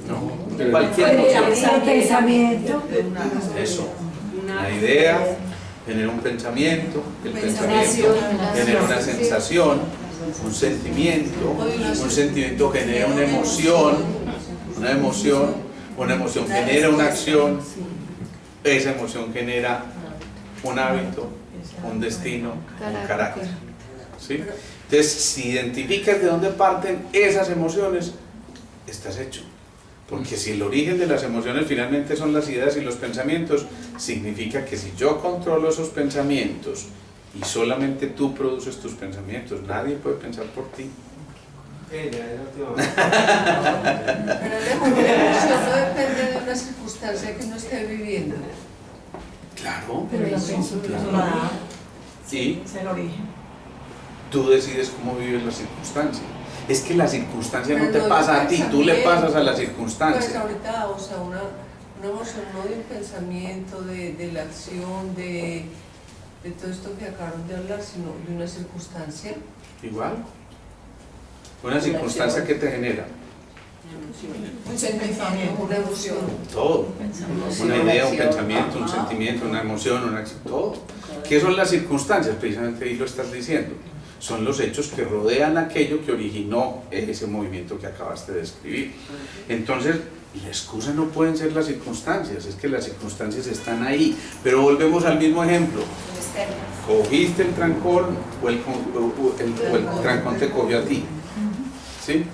No, de cualquier emoción. Pensamiento. Eso. La idea genera un pensamiento, el pensamiento genera una sensación, un sentimiento genera una emoción genera una acción, esa emoción genera un hábito, un destino, un carácter. ¿Sí? Entonces, si identificas de dónde parten esas emociones, estás hecho. Porque si el origen de las emociones finalmente son las ideas y los pensamientos, significa que si yo controlo esos pensamientos y solamente tú produces tus pensamientos, nadie puede pensar por ti. Pero no depende de una circunstancia que uno esté viviendo. Claro. Pero la Claro. Sí. Es el origen. Tú decides cómo vives la circunstancia. Es que la circunstancia no Pero te no pasa de a ti, tú le pensamiento. pasas a la Pues circunstancia. ahorita, o sea, una emoción, no de un pensamiento, de la acción, de todo esto que acabaron de hablar, sino de una circunstancia. Igual. Una circunstancia que te genera Un sentimiento, una emoción. todo. Una idea, un pensamiento, un sentimiento, una emoción, una acción, todo. ¿Qué son las circunstancias? Precisamente ahí lo estás diciendo. Son los hechos que rodean aquello que originó ese movimiento que acabaste de describir. Entonces, la excusa no pueden ser las circunstancias, es que las circunstancias están ahí. Pero volvemos al mismo ejemplo. ¿Cogiste el trancón o el trancón te cogió a ti? ¿Sí?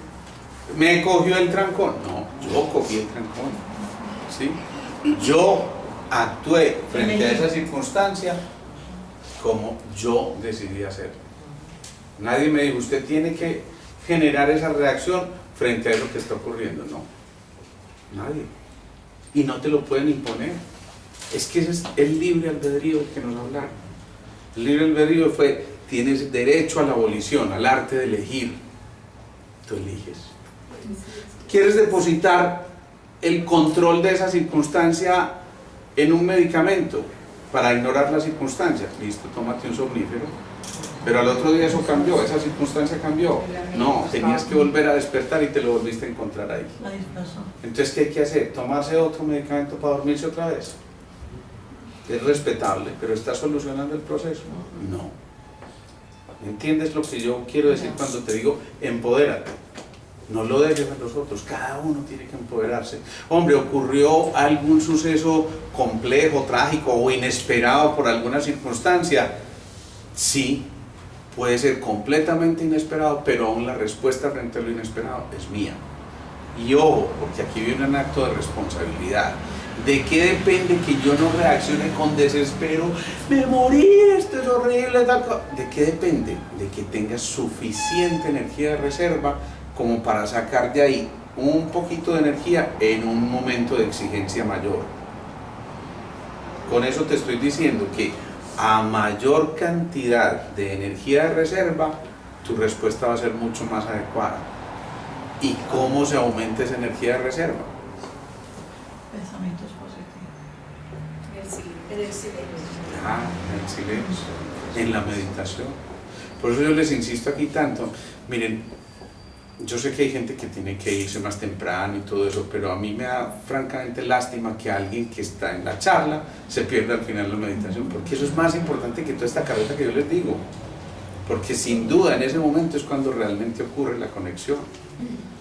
¿Me cogió el trancón? No, yo cogí el trancón. ¿Sí? Yo actué frente a esa circunstancia como yo decidí hacerlo. Nadie me dijo, usted tiene que generar esa reacción frente a lo que está ocurriendo. No, nadie. Y no te lo pueden imponer. Es que ese es el libre albedrío que nos hablaron. El libre albedrío fue, tienes derecho a la abolición, al arte de elegir. Tú eliges. ¿Quieres depositar el control de esa circunstancia en un medicamento para ignorar la circunstancia? Listo, tómate un somnífero. Pero al otro día eso cambió, esa circunstancia cambió. No, tenías que volver a despertar y te lo volviste a encontrar ahí. Entonces, ¿qué hay que hacer? ¿Tomarse otro medicamento para dormirse otra vez? Es respetable, pero ¿estás solucionando el proceso? No. ¿Entiendes lo que yo quiero decir cuando te digo empodérate? No lo dejes a los otros, cada uno tiene que empoderarse. Hombre, ocurrió algún suceso complejo, trágico o inesperado por alguna circunstancia. Sí, puede ser completamente inesperado, pero aún la respuesta frente a lo inesperado es mía. Y ojo, porque aquí viene un acto de responsabilidad. ¿De qué depende que yo no reaccione con desespero? Me morí, esto es horrible, tal cosa. ¿De qué depende? De que tengas suficiente energía de reserva como para sacar de ahí un poquito de energía en un momento de exigencia mayor. Con eso te estoy diciendo que a mayor cantidad de energía de reserva, tu respuesta va a ser mucho más adecuada. ¿Y cómo se aumenta esa energía de reserva? Pensamientos positivos. En el silencio. En el silencio, en la meditación. Por eso yo les insisto aquí tanto. Miren, yo sé que hay gente que tiene que irse más temprano y todo eso, pero a mí me da francamente lástima que alguien que está en la charla se pierda al final la meditación, porque eso es más importante que toda esta carreta que yo les digo. Porque sin duda en ese momento es cuando realmente ocurre la conexión.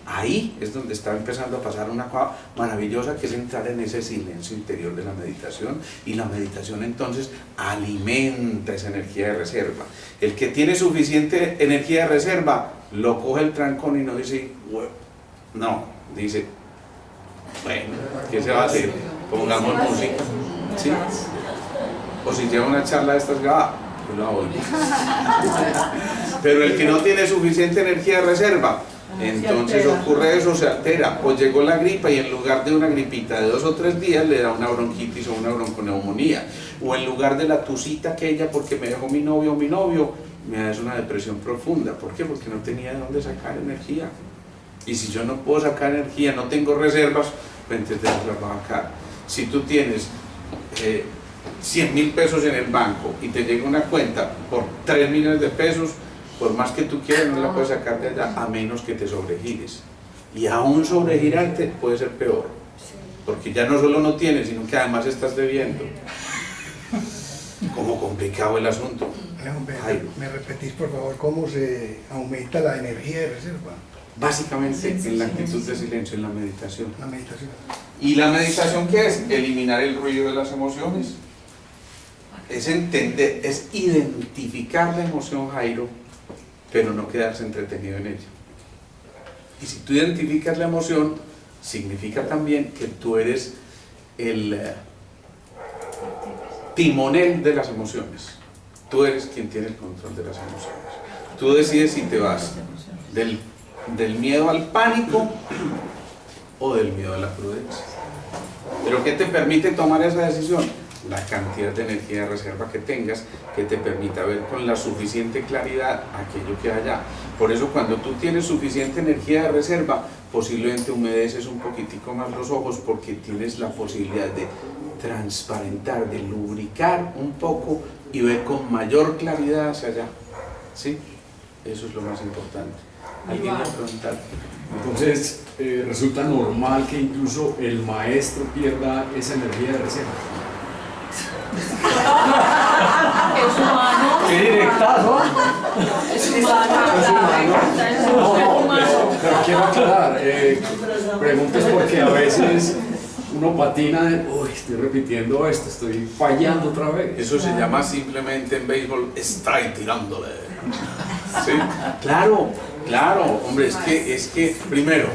Ahí es donde está empezando a pasar una cosa maravillosa, que es entrar en ese silencio interior de la meditación, y la meditación entonces alimenta esa energía de reserva. El que tiene suficiente energía de reserva lo coge el trancón y no dice, no, dice, bueno, ¿qué se va a hacer? Pongamos música, ¿sí? O si lleva una charla de estas grabadas, yo la oigo. Pero el que no tiene suficiente energía de reserva, entonces ocurre eso, se altera, o llegó la gripa y en lugar de una gripita de 2 o 3 días le da una bronquitis o una bronconeumonía, o en lugar de la tusita aquella porque me dejó mi novio o mi novio, me da una depresión profunda. ¿Por qué? Porque no tenía de dónde sacar energía. Y si yo no puedo sacar energía, no tengo reservas, pues entonces las va a sacar. Si tú tienes 100.000 pesos en el banco y te llega una cuenta por 3 millones de pesos, por más que tú quieras no la puedes sacar de allá, a menos que te sobregires. Y aún sobregirarte puede ser peor, porque ya no solo no tienes, sino que además estás debiendo. Como complicado el asunto. Jairo. ¿Me repetís por favor cómo se aumenta la energía de reserva? Básicamente en la actitud de silencio, en la meditación. La meditación. ¿Y la meditación qué es? Eliminar el ruido de las emociones. Es entender, es identificar la emoción, Jairo, pero no quedarse entretenido en ella. Y si tú identificas la emoción, significa también que tú eres el timonel de las emociones. Tú eres quien tiene el control de las emociones. Tú decides si te vas del miedo al pánico o del miedo a la prudencia. ¿Pero qué te permite tomar esa decisión? La cantidad de energía de reserva que tengas, que te permita ver con la suficiente claridad aquello que hay allá. Por eso cuando tú tienes suficiente energía de reserva, posiblemente humedeces un poquitico más los ojos porque tienes la posibilidad de transparentar, de lubricar un poco y ver con mayor claridad hacia allá. ¿Sí? Eso es lo más importante. ¿Alguien va a preguntar? Entonces, resulta normal que incluso el maestro pierda esa energía de reserva. Es humano. ¡Qué directazo! Es humano. Pero quiero aclarar, preguntas porque a veces uno patina de, uy, estoy repitiendo esto, estoy fallando otra vez. Eso se llama simplemente en béisbol, strike tirándole. ¿Sí? Claro, claro, hombre, es que primero,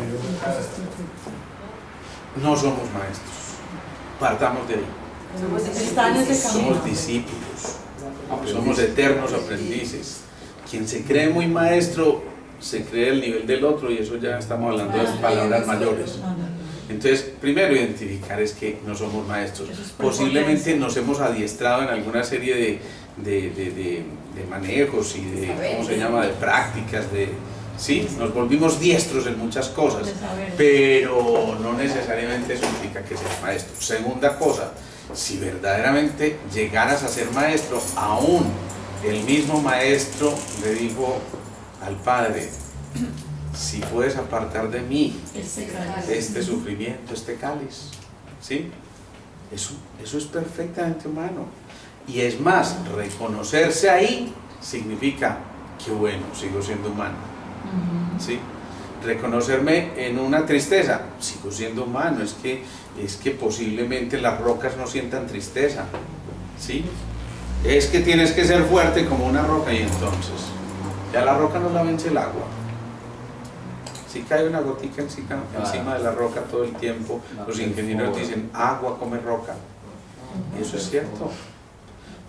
no somos maestros, partamos de ahí. Somos discípulos, somos eternos aprendices. Quien se cree muy maestro, se cree el nivel del otro y eso ya estamos hablando de palabras mayores. Entonces, primero identificar es que no somos maestros. Posiblemente nos hemos adiestrado en alguna serie de manejos y de, ¿cómo se llama?, de prácticas, sí, nos volvimos diestros en muchas cosas, pero no necesariamente eso implica que seas maestro. Segunda cosa, si verdaderamente llegaras a ser maestro, aún el mismo maestro le dijo al Padre, si puedes apartar de mí este sufrimiento, este cáliz, ¿sí? Eso es perfectamente humano. Y es más, reconocerse ahí significa que bueno, sigo siendo humano, ¿sí? Reconocerme en una tristeza, sigo siendo humano, es que posiblemente las rocas no sientan tristeza, ¿sí? Es que tienes que ser fuerte como una roca y entonces, ya la roca no la vence el agua. Si cae una gotica encima de la roca todo el tiempo, los ingenieros dicen, agua come roca. Y eso es cierto.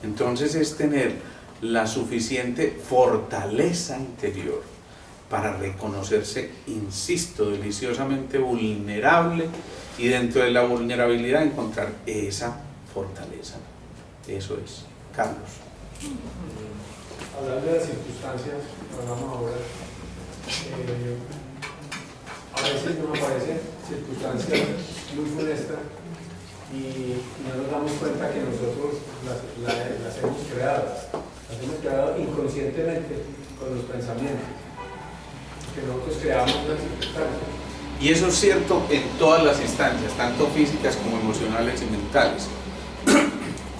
Entonces es tener la suficiente fortaleza interior para reconocerse, insisto, deliciosamente vulnerable y dentro de la vulnerabilidad encontrar esa fortaleza. Eso es. Carlos. Hablando de las circunstancias, hablamos ahora. A veces nos aparecen circunstancias muy funestas y no nos damos cuenta que nosotros las hemos creado. Las hemos creado inconscientemente con los pensamientos. Que nosotros creamos unas circunstancias. Y eso es cierto en todas las instancias, tanto físicas como emocionales y mentales.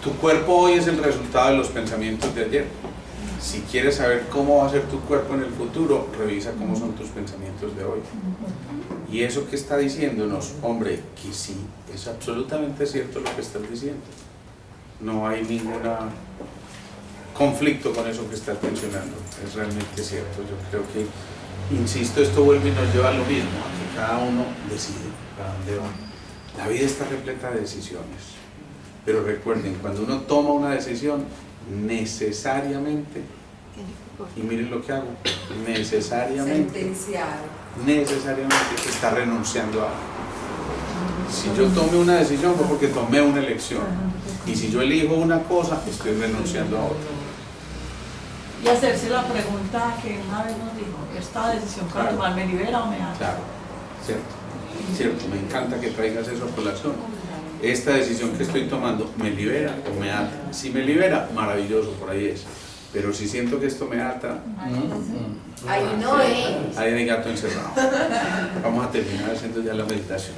Tu cuerpo hoy es el resultado de los pensamientos de ayer. Si quieres saber cómo va a ser tu cuerpo en el futuro, revisa cómo son tus pensamientos de hoy. Y eso que está diciéndonos, hombre, que sí, es absolutamente cierto lo que estás diciendo. No hay ningún conflicto con eso que estás mencionando, es realmente cierto. Yo creo que, insisto, esto vuelve y nos lleva a lo mismo, a que cada uno decide para dónde va. La vida está repleta de decisiones. Pero recuerden, cuando uno toma una decisión, necesariamente, y miren lo que hago, necesariamente está renunciando a algo. Si yo tomé una decisión fue porque tomé una elección, y si yo elijo una cosa, estoy renunciando a otra. Y hacerse la pregunta que una vez nos dijo, ¿esta decisión para tomar me libera o me ata? Claro, cierto, me encanta que traigas eso a colación. Esta decisión que estoy tomando, ¿me libera o me ata? Si me libera, maravilloso, por ahí es. Pero si siento que esto me ata, ahí no es. ahí hay gato encerrado. Vamos a terminar haciendo ya la meditación.